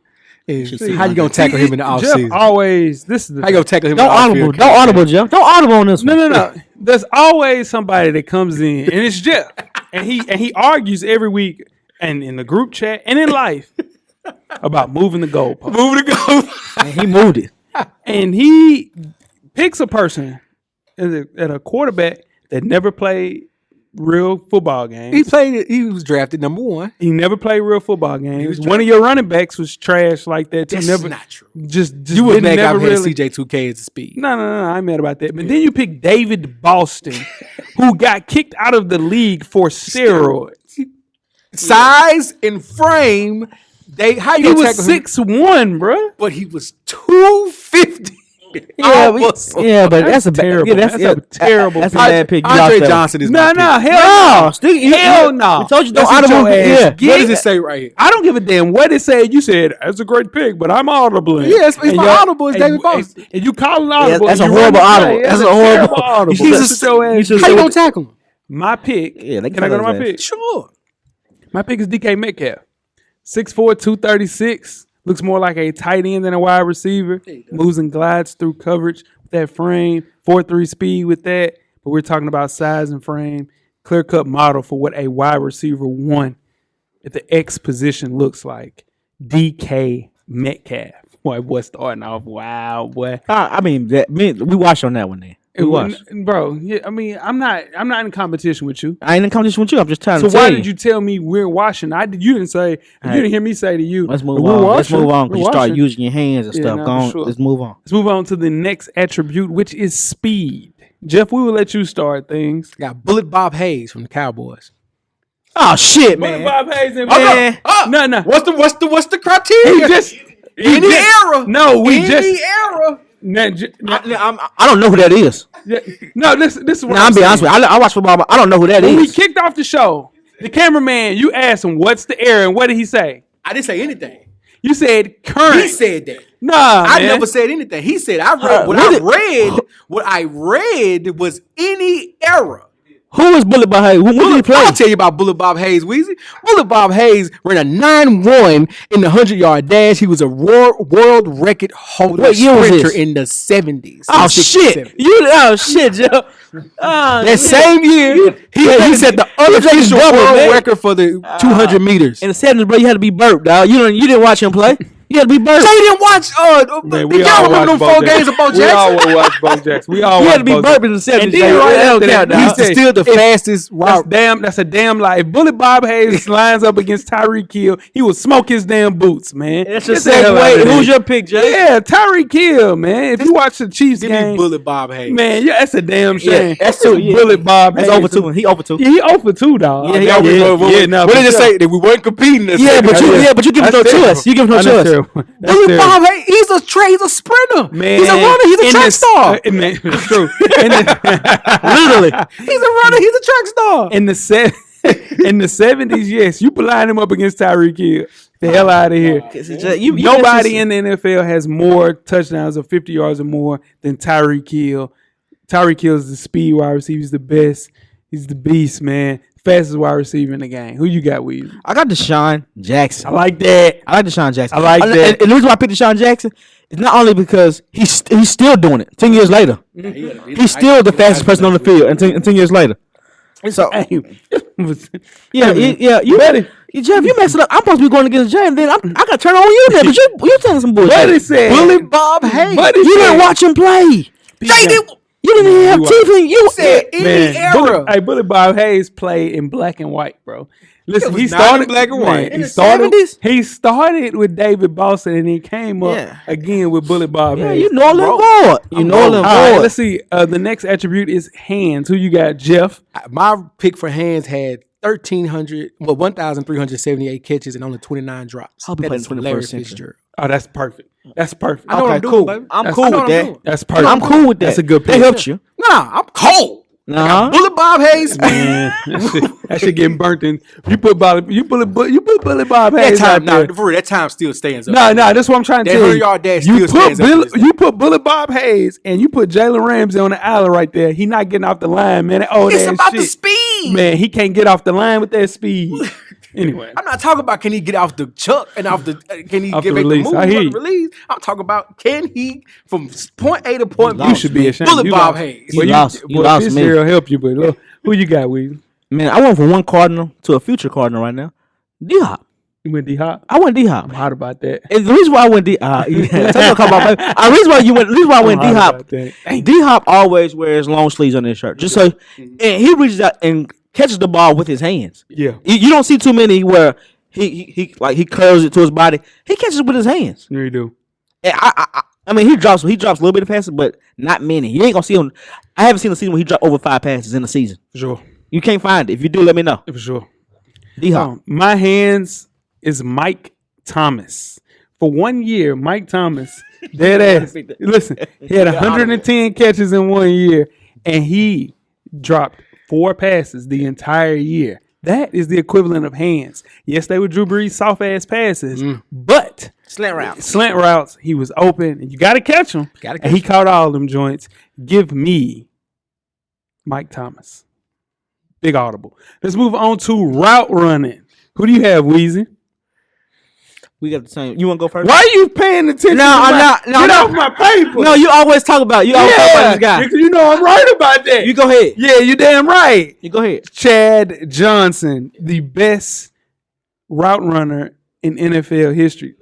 And how you gonna tackle him in the offseason? Always. This is the how you gonna tackle him? Don't audible. Don't audible, Jeff. Don't audible on this one. No. There's always somebody that comes in, and it's Jeff, and he argues every week, and in the group chat and in life about moving the goalpost. And he moved it. And he picks a person at a quarterback that never played real football games. He was drafted number 1. He never played real football games. One of your running backs was trash like that too. That's not true. Just you would make out really, CJ2K as a speed. No, I ain't mad about that. But then you pick David Boston, who got kicked out of the league for steroids. Size and frame. He was 6'1", bro. But he was 250. But that's a terrible. That's a terrible. That's a bad pick. Andre Johnson is hell no. Hell no. We told you don't audible. What does it say right here? I don't give a damn what it said. You said that's a great pick, but I'm audible. Yes, it's my audible is David Boston. And you call it audible. That's a horrible audible. That's a horrible audible. How you gonna tackle him? My pick. Can I go to my pick? Sure. My pick is DK Metcalf. 6'4", 236. Looks more like a tight end than a wide receiver. Moves and glides through coverage with that frame. 4.3 speed with that. But we're talking about size and frame. Clear-cut model for what a wide receiver 1 at the X position looks like. DK Metcalf. Boy, starting off. Wow, boy. I mean, we watched on that one then. Bro, yeah, I mean, I'm not in competition with you. I ain't in competition with you. I'm just trying to tell you. So why did you tell me we're watching? You didn't say. You didn't hear me say to you. Let's move on. Let's move on because you start using your hands and stuff. Sure. Let's move on. Let's move on to the next attribute, which is speed. Jeff, we will let you start things. Got Bullet Bob Hayes from the Cowboys. Oh shit, man! Bullet Bob Hayes and man. No. What's the criteria? Any era. No, any era. I don't know who that is. No, this is what I'm being honest with you. I watch football, but I don't know who that is. When we kicked off the show, the cameraman, you asked him, what's the era, and what did he say? I didn't say anything. You said current. He said that. Nah, I never said anything. He said what I read was any era. Who is Bullet Bob Hayes? When did he play? I'll tell you about Bullet Bob Hayes, Weezy. Bullet Bob Hayes ran a 9.1 in the 100-yard dash. He was a world record holder sprinter in the 70s. Oh, shit. Oh, shit, Joe. That same year, he set the unofficial world record for the 200 meters. In the 70s, bro, you had to be burped, dog. You didn't watch him play. You had to be burped. So you didn't watch, y'all remember them 4 games of Bo Jackson? We all watch Bo Jackson. You had to be burped in the 70s. And then right after that, he's still the fastest route. That's a damn lie. If Bullet Bob Hayes lines up against Tyreek Hill, he will smoke his damn boots, man. That's just segue. Who's your pick, Jay? Yeah, Tyreek Hill, man. If you watch the Chiefs game. Give me Bullet Bob Hayes. Man, yeah, that's a damn shame. Yeah, that's too. Bullet Bob Hayes. That's over 2. He over 2. Yeah, he over 2, dog. Yeah, he over 2. What did it say? That we weren't competing. Yeah, but you give him no choice. You give him no choice. Bob Hayes, he's a sprinter. Man, he's a runner. He's a track star. Man, it's true. Literally, he's a runner. He's a track star. In the 70s, yes, you line him up against Tyreek Hill. The hell out of here. Nobody in the NFL has more touchdowns of 50 yards or more than Tyreek Hill. Tyreek Hill is the speed wide receiver. He's the best. He's the beast, man. fastest wide receiver in the game. Who you got, Weezy? I got Deshaun Jackson. I like that. I like Deshaun Jackson. I like that. And the reason why I picked Deshaun Jackson is not only because he's still doing it 10 years later. He's still the fastest person on the field, and 10 years later. So Hey, yeah, you Buddy. Jeff, you messed it up. I'm supposed to be going against Jay, and then I got to turn on you there, but you telling some bullshit. Buddy said. Bully Bob Hayes. Buddy You said. didn't watch him play. You didn't even have teeth in you. said any era. Bully Bob Hayes played in black and white, bro. Listen, was he not started in black and white. In He the started. 70s? He started with David Boston, and he came up Yeah. again with Bully Bob Yeah, Hayes. you know them board. You know them All right, board. let's see. The next attribute is hands. Who you got, Jeff? My pick for hands had 1,378 catches and only 29 drops. I'll be That playing is 21st Larry century. Fitzgerald. Oh, that's perfect. That's perfect. I know what Okay, I'm doing, cool. baby. I'm That's- cool I know with what I'm that. doing. That's perfect. I'm cool with that. That's a good They pick. helped you. Nah, I'm cold. Nah. Bully Bob Hayes. Man, that shit getting burnt in. You put Bully Bob That Hayes time, out there. for real, that time still stands up. No, that's what I'm trying to That tell you. 100-yard dash You still stands up to this day. you put Bully Bob Hayes and you put Jalen Ramsey on the island right there. He not getting off the line, man. That old It's ass about shit. the speed. Man, he can't get off the line with that speed. Anyway, I'm not talking about can he get off the chuck and off the can he Off get the back the release. move I on hear the you. release. I'm talking about can he from point A to point B. you should be ashamed. Bully You Bob lost. Hayes. You lost. You Boy, lost me. Fitzgerald help you, but who you got, Weezy? Man, I went from one Cardinal to a future Cardinal right now. D-Hop. You went D-Hop? I went D-Hop. I'm hot about that. And the reason why I went D-Hop, the reason why I went I'm hot D-Hop, about that. Dang. D-Hop always wears long sleeves on his shirt. Just so, and he reaches out and catches the ball with his hands. Yeah, You don't see too many where he curls it to his body. He catches it with his hands. you do. And I mean, he drops a little bit of passes, but not many. You ain't gonna see him. I haven't seen a season where he dropped over 5 passes in a season. For sure. You can't find it. If you do, let me know. For sure. D-Hop. My hands is Mike Thomas. For 1 year, Mike Thomas, dead ass. Listen, he had 110 catches in 1 year, and he dropped 4 passes the entire year. That is the equivalent of hands. Yes, they were Drew Brees' soft ass passes, but Slant route. slant routes, he was open, and you got to catch him. Gotta And he caught all of them joints. Give me Mike Thomas. Big audible. Let's move on to route running. Who do you have, Weezy? We got the same. You want to go first? Why are you paying attention? No, to I'm my, not. No, get no. off my paper. No, you always talk about. You always talk about this guy. because you know I'm right about that. You go ahead. Yeah, you damn right. You go ahead. Chad Johnson, the best route runner in NFL history.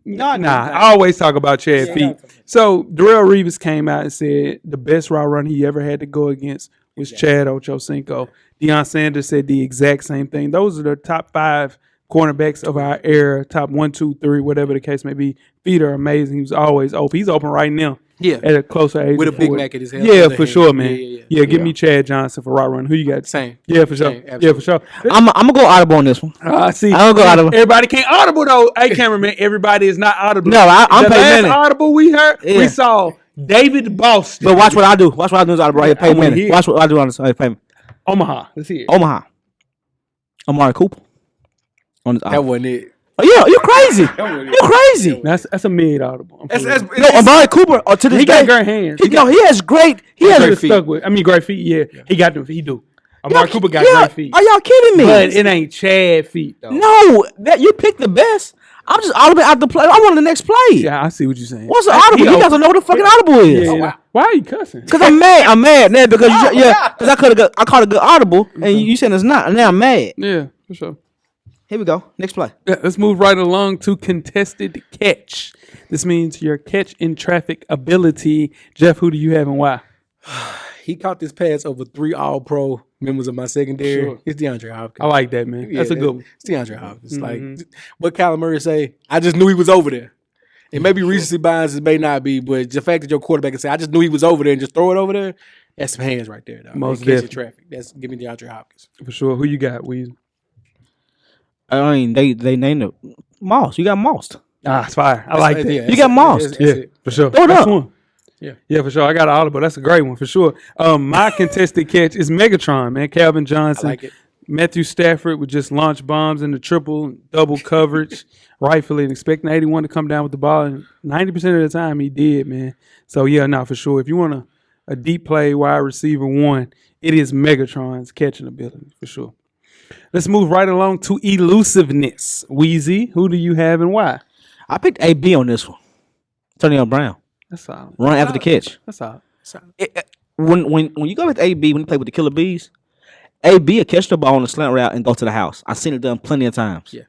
Nah, I always talk about Chad feet. So Darrell Reeves came out and said the best route runner he ever had to go against was Chad Ochocinco. Deion Sanders said the exact same thing. Those are the top 5 cornerbacks of our era, top 1, 2, 3, whatever the case may be. Feet are amazing. He was always open. He's open right now. Yeah. At a closer age. With a of Big 40. Mac at his head. Yeah, other for hand. sure, man. Yeah. Yeah, give me Chad Johnson for route running. Who you got? Same. Yeah, for sure. Same, Yeah, for sure. I'm gonna go audible on this one. See, I'll go audible. Everybody can't audible though. Hey, cameraman, everybody is not audible. No, I'm the paying last money. audible we heard, Yeah. we saw David Boston. But watch what I do. Watch what I do is audible right here. Pay I wanna money. hear. Watch what I do on this. Pay me. Omaha. Let's hear it. Omaha. Amari Cooper. On this That audible. wasn't it. Oh yeah, you crazy. You crazy. That's a mid audible. That's, No, Amari Cooper. To this He day, got great hands. He has great. He has great great feet. Stuck with. I mean, great feet. Yeah, he got them. He do. Y'all- Amari Cooper got yeah, great feet. Are y'all kidding me? But it ain't Chad feet though. No, that you picked the best. I'm just audible out the play. I want the next play. Yeah, I see what you're saying. What's the audible? You guys don't know what the fucking audible is. Yeah, yeah. Why are you cussing? Cause I'm mad. I'm mad now because because I caught a good audible and you said it's not. And now I'm mad. Yeah, for sure. Here we go. Next play. Yeah, let's move right along to contested catch. This means your catch in traffic ability. Jeff, who do you have and why? He caught this pass over 3 All-Pro members of my secondary. Sure. It's DeAndre Hopkins. I like that, man. That's a good one. It's DeAndre Hopkins. Like what Kyler Murray say, I just knew he was over there. And maybe recency bias it may not be, but the fact that your quarterback can say, I just knew he was over there and just throw it over there, that's some hands right there, dog. Most Catching definitely. traffic. That's give me DeAndre Hopkins. For sure. Who you got, Weezy? I mean, they named it Moss. You got Moss. Ah, it's fire. I like that. You got Moss. Yeah, for sure. Throw it That's up. one. Yeah, for sure. I got an audible. That's a great one for sure. My contested catch is Megatron, man. Calvin Johnson. I like it. Matthew Stafford would just launch bombs in the triple, double coverage, rightfully, and expecting 81 to come down with the ball. And 90% of the time he did, man. So, yeah, for sure. If you want a deep play wide receiver one, it is Megatron's catching ability, for sure. Let's move right along to elusiveness. Weezy, who do you have and why? I picked AB on this one. Antonio Brown. That's solid. Run after the catch. That's solid. When you go with AB, when you play with the Killer Bees, AB will catch the ball on the slant route and go to the house. I've seen it done plenty of times. Yeah.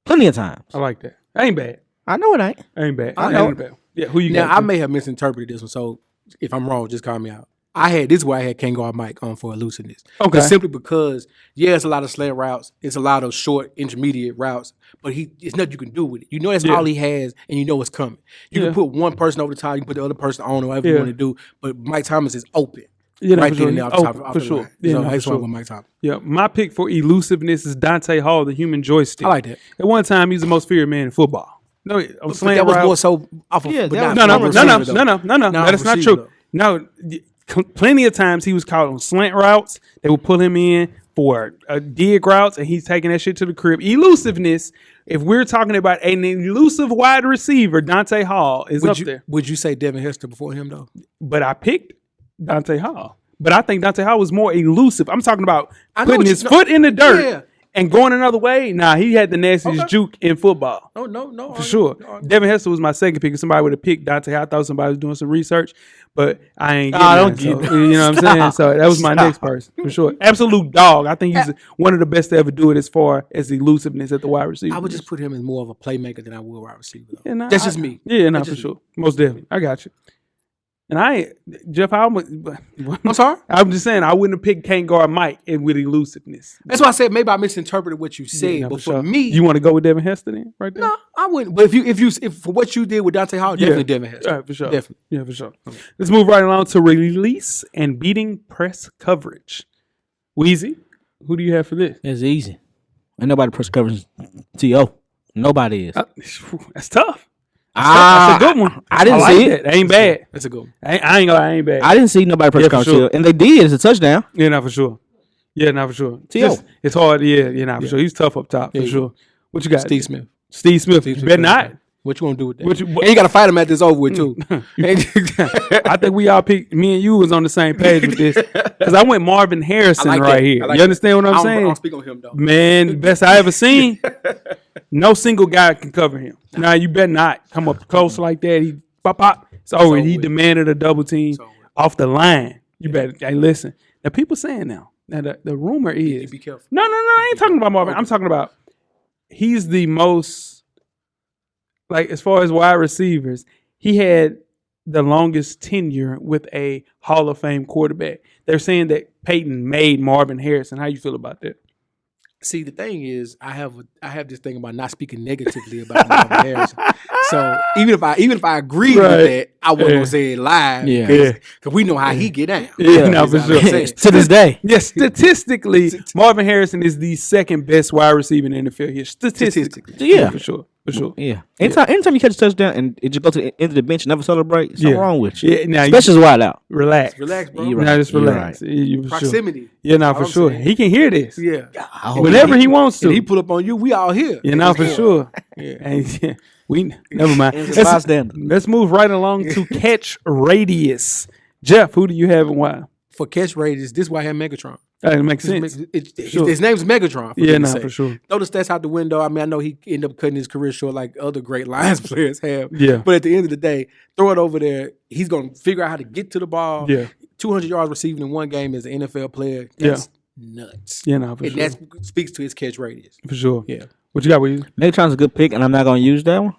Plenty of times. I like that. Ain't bad. I know it ain't. Ain't bad. I know. Ain't bad. Yeah, who you Now, got? I may have misinterpreted this one, so if I'm wrong, just call me out. This is why I had Kangar Mike on for elusiveness. Okay. Simply because, it's a lot of slant routes. It's a lot of short, intermediate routes, but it's nothing you can do with it. You know that's all he has, and you know it's coming. You can put one person over the top, you can put the other person on, or whatever you want to do, but Mike Thomas is open. Yeah, right for sure. there off the top, For sure. Yeah, So for that's why sure. I'm going Mike Thomas. Yeah, my pick for elusiveness is Dante Hall, the human joystick. I like that. At one time, he was the most feared man in football. No, on But slant that was route. more so off of Yeah, but that not was- from No, receiver, though. no. Not That's not receiver, true. No, plenty of times he was caught on slant routes. They would pull him in for dig routes, and he's taking that shit to the crib. Elusiveness. If we're talking about an elusive wide receiver, Dante Hall is up there. Would you say Devin Hester before him though? But I picked Dante Hall. But I think Dante Hall was more elusive. I'm talking about I know putting what his you- foot in the dirt Yeah. and going another way. Nah, he had the nastiest juke in football. No. For sure. Devin Hester was my second pick. If somebody would have picked Dante, I thought somebody was doing some research, but I ain't getting don't that, get so, you know what I'm saying? So that was my next person, for sure. Absolute dog. I think he's one of the best to ever do it as far as elusiveness at the wide receiver. I would just put him as more of a playmaker than I would wide receiver. Though. Yeah, nah, That's just me. Yeah, no, That's for just sure. Most definitely. I got you. And Jeff, I'm sorry. I'm just saying, I wouldn't have picked Can't Guard Mike with elusiveness. That's why I said maybe I misinterpreted what you said. Yeah, no, but sure. for me, You want to go with Devin Hester then, right there? no, I wouldn't. But if for what you did with Dante Hall, definitely Devin Hester. All right, for sure. Definitely. Yeah, for sure. Let's move right along to release and beating press coverage. Weezy, who do you have for this? It's easy. Ain't nobody press coverage T.O. Nobody is. That's tough. Ah, That's a good one. I didn't like see that. it. Ain't bad. That's a good one. I ain't gonna lie, ain't bad. I didn't see nobody press Yeah, for coverage sure. T.O. And they did. It's a touchdown. Yeah, not for sure. Yeah, not for sure. T.O. Just- It's hard. Yeah, not for sure. He's tough up top, for Yeah. sure. What you got? Steve Smith. Steve Smith. Steve You Smith. better not. What you want to do with that? What you- and you got to fight him at this over with too. I think we all picked. Me and you was on the same page with this because I went Marvin Harrison I like right that. here. I like You understand what I I'm don't saying? speak on him though. Man, best I ever seen. No single guy can cover him. Now you better not come up close like that. He pop. It's over. He with. demanded a double team over. off the line. You better. Hey, listen. Now people saying now. Now the rumor is. Be careful. No. I ain't talking about Marvin. I'm talking about he's the most. Like as far as wide receivers, he had the longest tenure with a Hall of Fame quarterback. They're saying that Peyton made Marvin Harrison. How you feel about that? See, the thing is, I have this thing about not speaking negatively about Marvin Harrison. So even if I agree Right. with that, I wasn't gonna say it live. Yeah. Because we know how he get down. Yeah, no, That's for all sure. I'm saying. To this day. Yes, statistically, Marvin Harrison is the second best wide receiver in the NFL here. Statistically. Yeah. For sure. For sure. Yeah. Anytime you catch a touchdown and it just go to the end of the bench and never celebrate, something wrong with you. Yeah, now Especially as wide out. relax. Relax, bro. You're Now right. just You're relax. right. You for sure. Proximity. Yeah, now All for I'm sure. saying. He can hear this. Yeah. Whenever he wants to. And he pull up on you, we all here. Yeah, now for sure. Yeah. And, yeah, we never mind. It's a bystander. Let's move right along to catch radius. Jeff, who do you have and why? For catch radius, this is why I have Megatron. That makes sense. Sure. His name's Megatron. Yeah, goodness nah, sake. for sure. Throw the stats out the window. I mean, I know he ended up cutting his career short like other great Lions players have. Yeah. But at the end of the day, throw it over there. He's going to figure out how to get to the ball. Yeah. 200 yards receiving in one game as an NFL player. That's nuts. Yeah, no, for And sure. that speaks to his catch radius. For sure. Yeah. What you got with you? Megatron's a good pick, and I'm not going to use that one.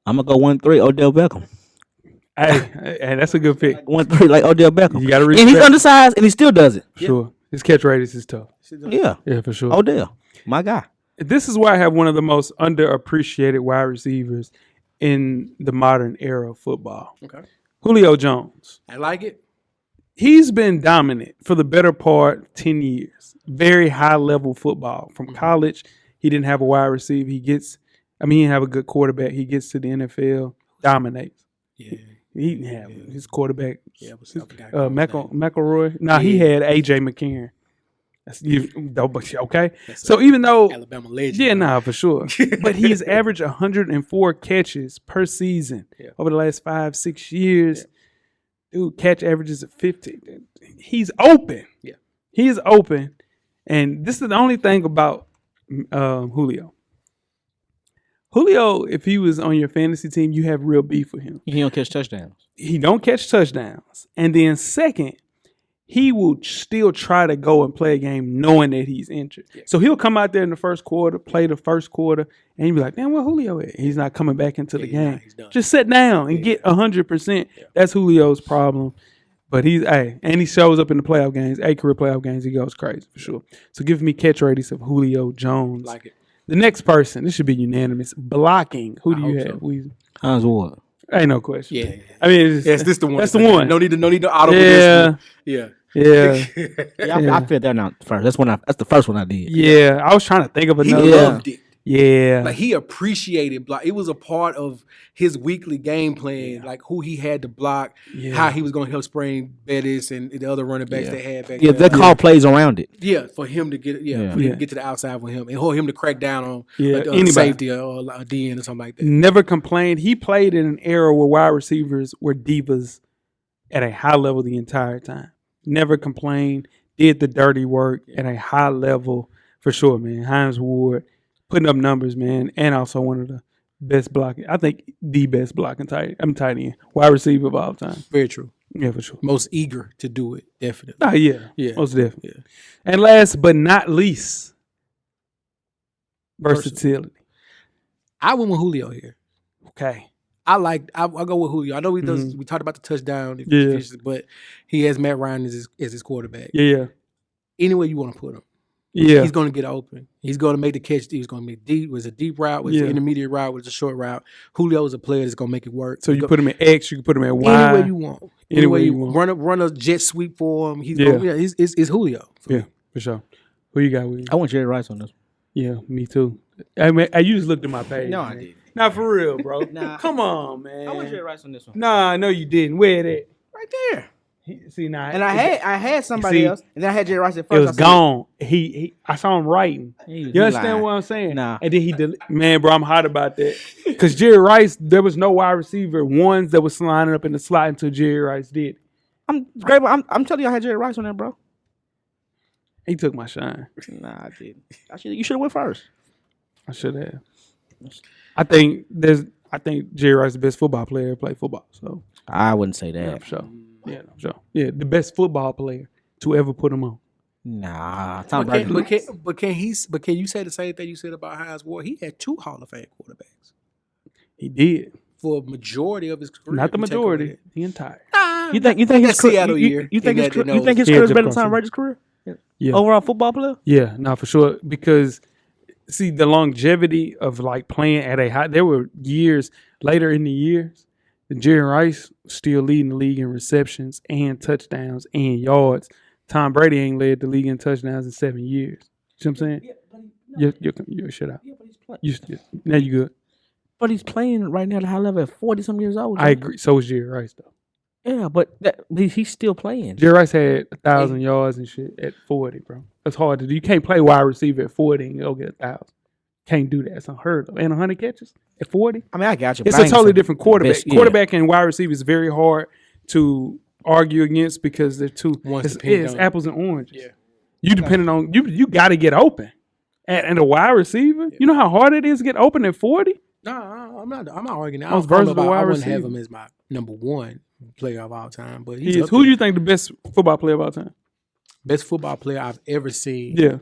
I'm going to go 1-3 Odell Beckham. Hey, that's a good pick. 1-3 like Odell Beckham. You gotta and he's respect. undersized, and he still does it. Sure. His catch radius is tough. Yeah. Yeah, for sure. Odell, my guy. This is why I have one of the most underappreciated wide receivers in the modern era of football. Okay. Julio Jones. I like it. He's been dominant for the better part of 10 years. Very high level football. From college, he didn't have a wide receiver. He didn't have a good quarterback. He gets to the NFL, dominates. Yeah. He didn't have his quarterback. Yeah, what's up? The guy McElroy. No, he had AJ McCarron. That's okay. That's So even though Alabama legend. yeah, nah, for sure. But he's averaged 104 catches per season over the last 5-6 years. Dude, catch averages of 50. He's open. Yeah. He is open. And this is the only thing about Julio. Julio, if he was on your fantasy team, you have real beef with him. He don't catch touchdowns. He don't catch touchdowns. And then second, he will still try to go and play a game knowing that he's injured. Yeah. So he'll come out there in the first quarter, play the first quarter, and you'll be like, damn, where Julio at? He's not coming back into the game. Just sit down and get 100%. Yeah. That's Julio's problem. But and he shows up in the playoff games, 8 career playoff games. He goes crazy for sure. So give me catch ratings of Julio Jones. Like it. The next person, this should be unanimous. Blocking. Who do you have? So. How's what? Ain't no question. Yeah. I mean, this the one. That's the one. No need to auto. Yeah. Yeah. I figured that out first. That's the first one I did. Yeah. I was trying to think of another. He loved it. Yeah. Like he appreciated block. It was a part of his weekly game plan, like who he had to block, how he was going to help spring Bettis and the other running backs they had back there. They call plays around it. Yeah, for him to get to get to the outside with him and for him to crack down on anybody. Safety or a DN or something like that. Never complained. He played in an era where wide receivers were divas at a high level the entire time. Never complained. Did the dirty work at a high level for sure, man. Hines Ward. Putting up numbers, man, and also one of the best blocking. I think the best blocking tight end, wide receiver of all time. Very true. Yeah, for sure. Most eager to do it, definitely. Oh, yeah. Most definitely. Yeah. And last but not least, versatility. I went with Julio here. Okay. I go with Julio. I know he does. We talked about the touchdown, but he has Matt Ryan as his quarterback. Yeah. Any way you want to put him. Yeah, he's going to get open. He's going to make the catch. He's going to make deep. Was a deep route? Was an intermediate route? Was a short route? Julio is a player that's going to make it work. So you put him at X. You can put him at Y. Any way you want. Any way you want. Run a jet sweep for him. He's it's Julio. For sure. Who you got with you? I want Jerry Rice on this. Yeah, me too. I mean, you just looked at my page. No, man. I didn't. Not for real, bro. Nah. Come on, man. I want Jerry Rice on this one. Nah, no, you didn't. Where that? Right there. See now, and I had somebody else, and then I had Jerry Rice at first. It was gone. I saw him writing. You understand what I'm saying? Nah. And then man, bro, I'm hot about that because Jerry Rice, there was no wide receiver ones that was lining up in the slot until Jerry Rice did. I'm telling you, I had Jerry Rice on there, bro. He took my shine. Nah, I didn't. You should have went first. I should have. I think Jerry Rice is the best football player to play football. So I wouldn't say that. Yeah, for sure. Yeah, for sure. Yeah, the best football player to ever put him on. Nah, Tom Brady. But can you say the same thing you said about Hines Ward? He had 2 Hall of Fame quarterbacks. He did for a majority of his career. Not the majority, the entire. You think his Seattle year? You think his career is better than Tom Brady's career? Yeah. Overall football player? Yeah, no, for sure. Because see, the longevity of like playing at a high. There were years later in the years. Jerry Rice still leading the league in receptions and touchdowns and yards. Tom Brady ain't led the league in touchdowns in 7 years. You know what I'm saying? Yeah, you're shut up. Yeah, but he's playing. Now you good. But he's playing right now at a high level at 40-some years old. I agree. So is Jerry Rice, though. Yeah, but he's still playing. Jerry Rice had 1,000 yards and shit at 40, bro. That's hard to do. You can't play wide receiver at 40 and go get 1,000. Can't do that. It's unheard of. And 100 catches at 40. I mean, I got you. It's a totally different quarterback. Quarterback and wide receiver is very hard to argue against because they're two. It's apples and oranges. Yeah. You depending on you got to get open. And a wide receiver, you know how hard it is to get open at 40. No, I'm not arguing. I wouldn't have him as my number 1 player of all time. But he is. Who do you think the best football player of all time? Best football player I've ever seen. Yeah.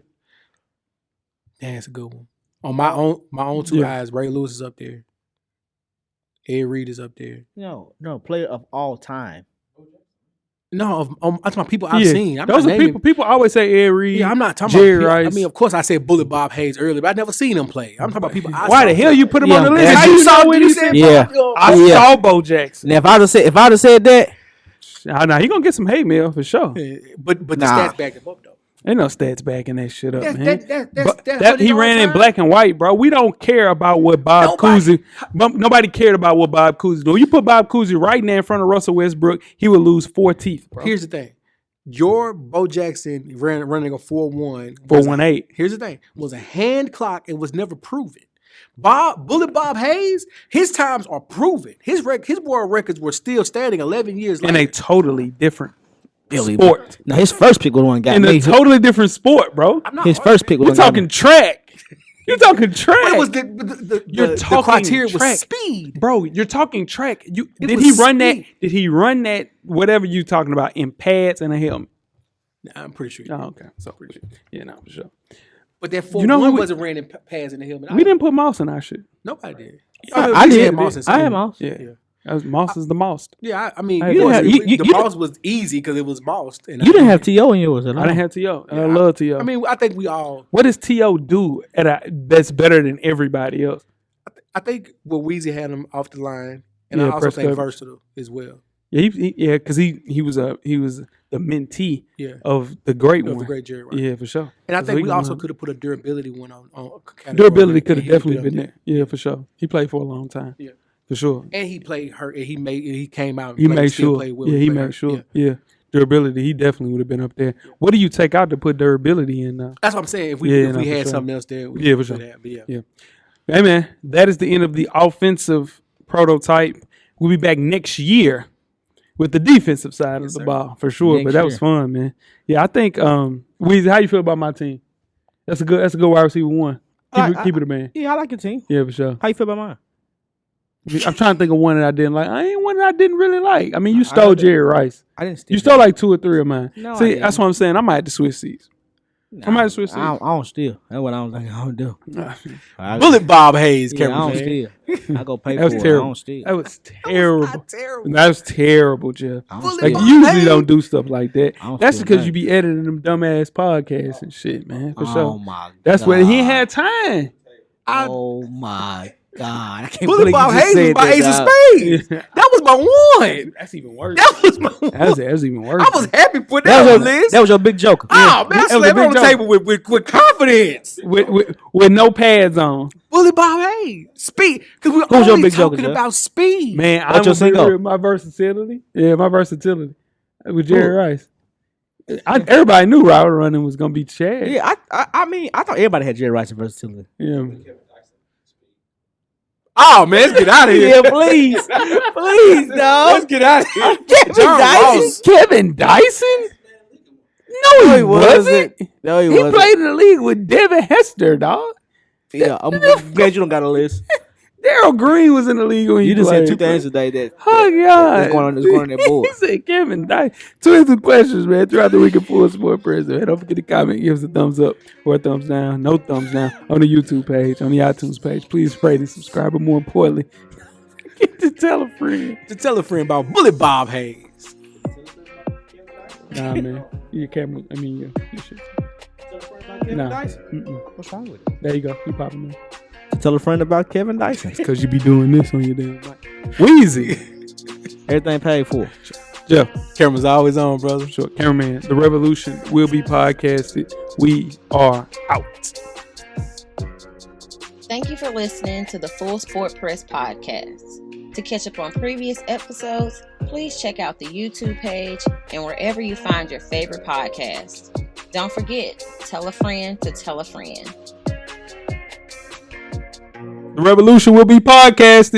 That's a good one. On my own 2 eyes, Ray Lewis is up there. Ed Reed is up there. No, player of all time. No, that's my people I've seen. Those are people. People always say Ed Reed. Yeah, I'm not talking Jerry about Rice. I mean, of course, I said Bullet Bob Hayes earlier, but I never seen him play. I'm talking about people. Why the hell you put him on the list? How you saw what he said? Yeah, I saw Bo Jackson. Now, if I'd have said that, nah, he gonna get some hate mail for sure. But the stats back him up though. Ain't no stats backing that shit up, man. That he ran in black and white, bro. We don't care about what Bob Cousy. Nobody cared about what Bob Cousy do. You put Bob Cousy right there in front of Russell Westbrook, he would lose 4 teeth, bro. Here's the thing. Your Bo Jackson running a 4.1. 4.18. Here's the thing. Was a hand clock and was never proven. Bullet Bob Hayes, his times are proven. His world records were still standing 11 years later. And they totally different sport. No, his first pick was the one that got In me. a totally different sport, bro. His first pick was We're the one that got talking me. track. You're talking track. But it was the criteria was speed. Bro, you're talking track. Did was he run that? speed. Did he run that? Whatever you talking about in pads and a helmet? Nah, I'm pretty sure. Oh, okay. So yeah, no, for sure. But that 4-1 You know who we- wasn't ran in pads in the helmet. We didn't put Moss in our shit. Nobody did. I we did. had Moss in I had speed. Moss. Yeah, Moss is the Moss. Yeah, I mean, I it didn't wasn't- have- you- the you- Moss was easy because it was Moss. And You didn't have T.O. in yours at all. I didn't have T.O. And I love T.O. I mean, I think we all. what does T.O. do that's better than everybody else? I think Weezy had him off the line, and Yeah, I also press think coverage. versatile as well. Yeah, because he was the mentee Yeah, of the great of one. the great Jerry Rice. Yeah, for sure. And I So think we can also run. could have put a durability one on category, Durability could and have he definitely up been there. Yeah, for sure. He played for a long time. Yeah. For sure. And he played hurt, and he came out. And He played, made still sure. Played well Yeah, when he played made hurt. sure. Yeah. Yeah. Durability, he definitely would have been up there. What do you take out to put durability in? That's what I'm saying. If we Yeah, if no, we for had sure. something else there, we Yeah, could for put sure. that, but yeah. Yeah. Hey, man, that is the end of the offensive prototype. We'll be back next year with the defensive side of the ball, for sure. Next but that was year. fun, man. Yeah, I think, Weezy, how you feel about my team? That's a good wide receiver one. Keep it a man. Yeah, I like your team. Yeah, for sure. How you feel about mine? I'm trying to think of one that I didn't like. I ain't one that I didn't really like. I mean, you stole Jerry Rice. I didn't steal. You stole like 2 or 3 of mine. No, I See, didn't. that's what I'm saying. I might have to switch seats. I might have to switch seats. I don't steal. That's what I don't think I don't do. Bullet Bob Hayes, Yeah, I Cameron. don't steal. I go pay That for was it. I terrible. don't steal. That was terrible. Terrible. That was terrible, Jeff. I don't Bullet steal. Like, Bob you usually Hayes. don't do stuff like that. I don't That's steal because nothing. you be editing them dumbass podcasts and shit, man. For Oh sure. my That's God. what he ain't had time. Oh my God. I can't Bullet believe you Bob just Hayes was said my that, ace of dog. spades. That was my one. That's even worse. That was my one. That's even worse. I was happy put That that on was, the list. that was your big joker. Oh man, I That was a slept big on the joke. table with confidence. with no pads on. Bullet Bob Hayes, speed, because we're Who's your only big joker, talking Jeff? about speed. Man, What's I'm your single? my versatility. Yeah, my versatility with Jerry Rice. Everybody knew route running was gonna be Chad. Yeah, I mean, I thought everybody had Jerry Rice and versatility. Yeah. Oh man, let's get out of here. Yeah, please. Please, dog. Let's get out of here. Kevin John Dyson? Ross. Kevin Dyson? No, he wasn't. No, he He wasn't. played in the league with Devin Hester, dog. Yeah, I'm glad you don't got a list. Daryl Green was in the league when You he just played. said 2 things today that Oh God! that's going on that board. He said Kevin Dyson. Tweet some questions, man. Throughout the week at Full Sport Press. Man. Don't forget to comment, give us a thumbs up or a thumbs down. No thumbs down on the YouTube page, on the iTunes page. Please rate and subscribe. But more importantly, get to tell a friend. To tell a friend about Bullet Bob Hayes. Nah, man. Your camera. I mean, your shit. Nah. Mm-mm. What's wrong with it? There you go. You popping man. Tell a friend about Kevin Dyson. Because you be doing this on your damn mic. Weezy. Everything paid for. Jeff. Camera's always on, brother. Sure. Cameraman. The revolution will be podcasted. We are out. Thank you for listening to the Full Sport Press podcast. To catch up on previous episodes, please check out the YouTube page and wherever you find your favorite podcast. Don't forget, tell a friend to tell a friend. The revolution will be podcasted.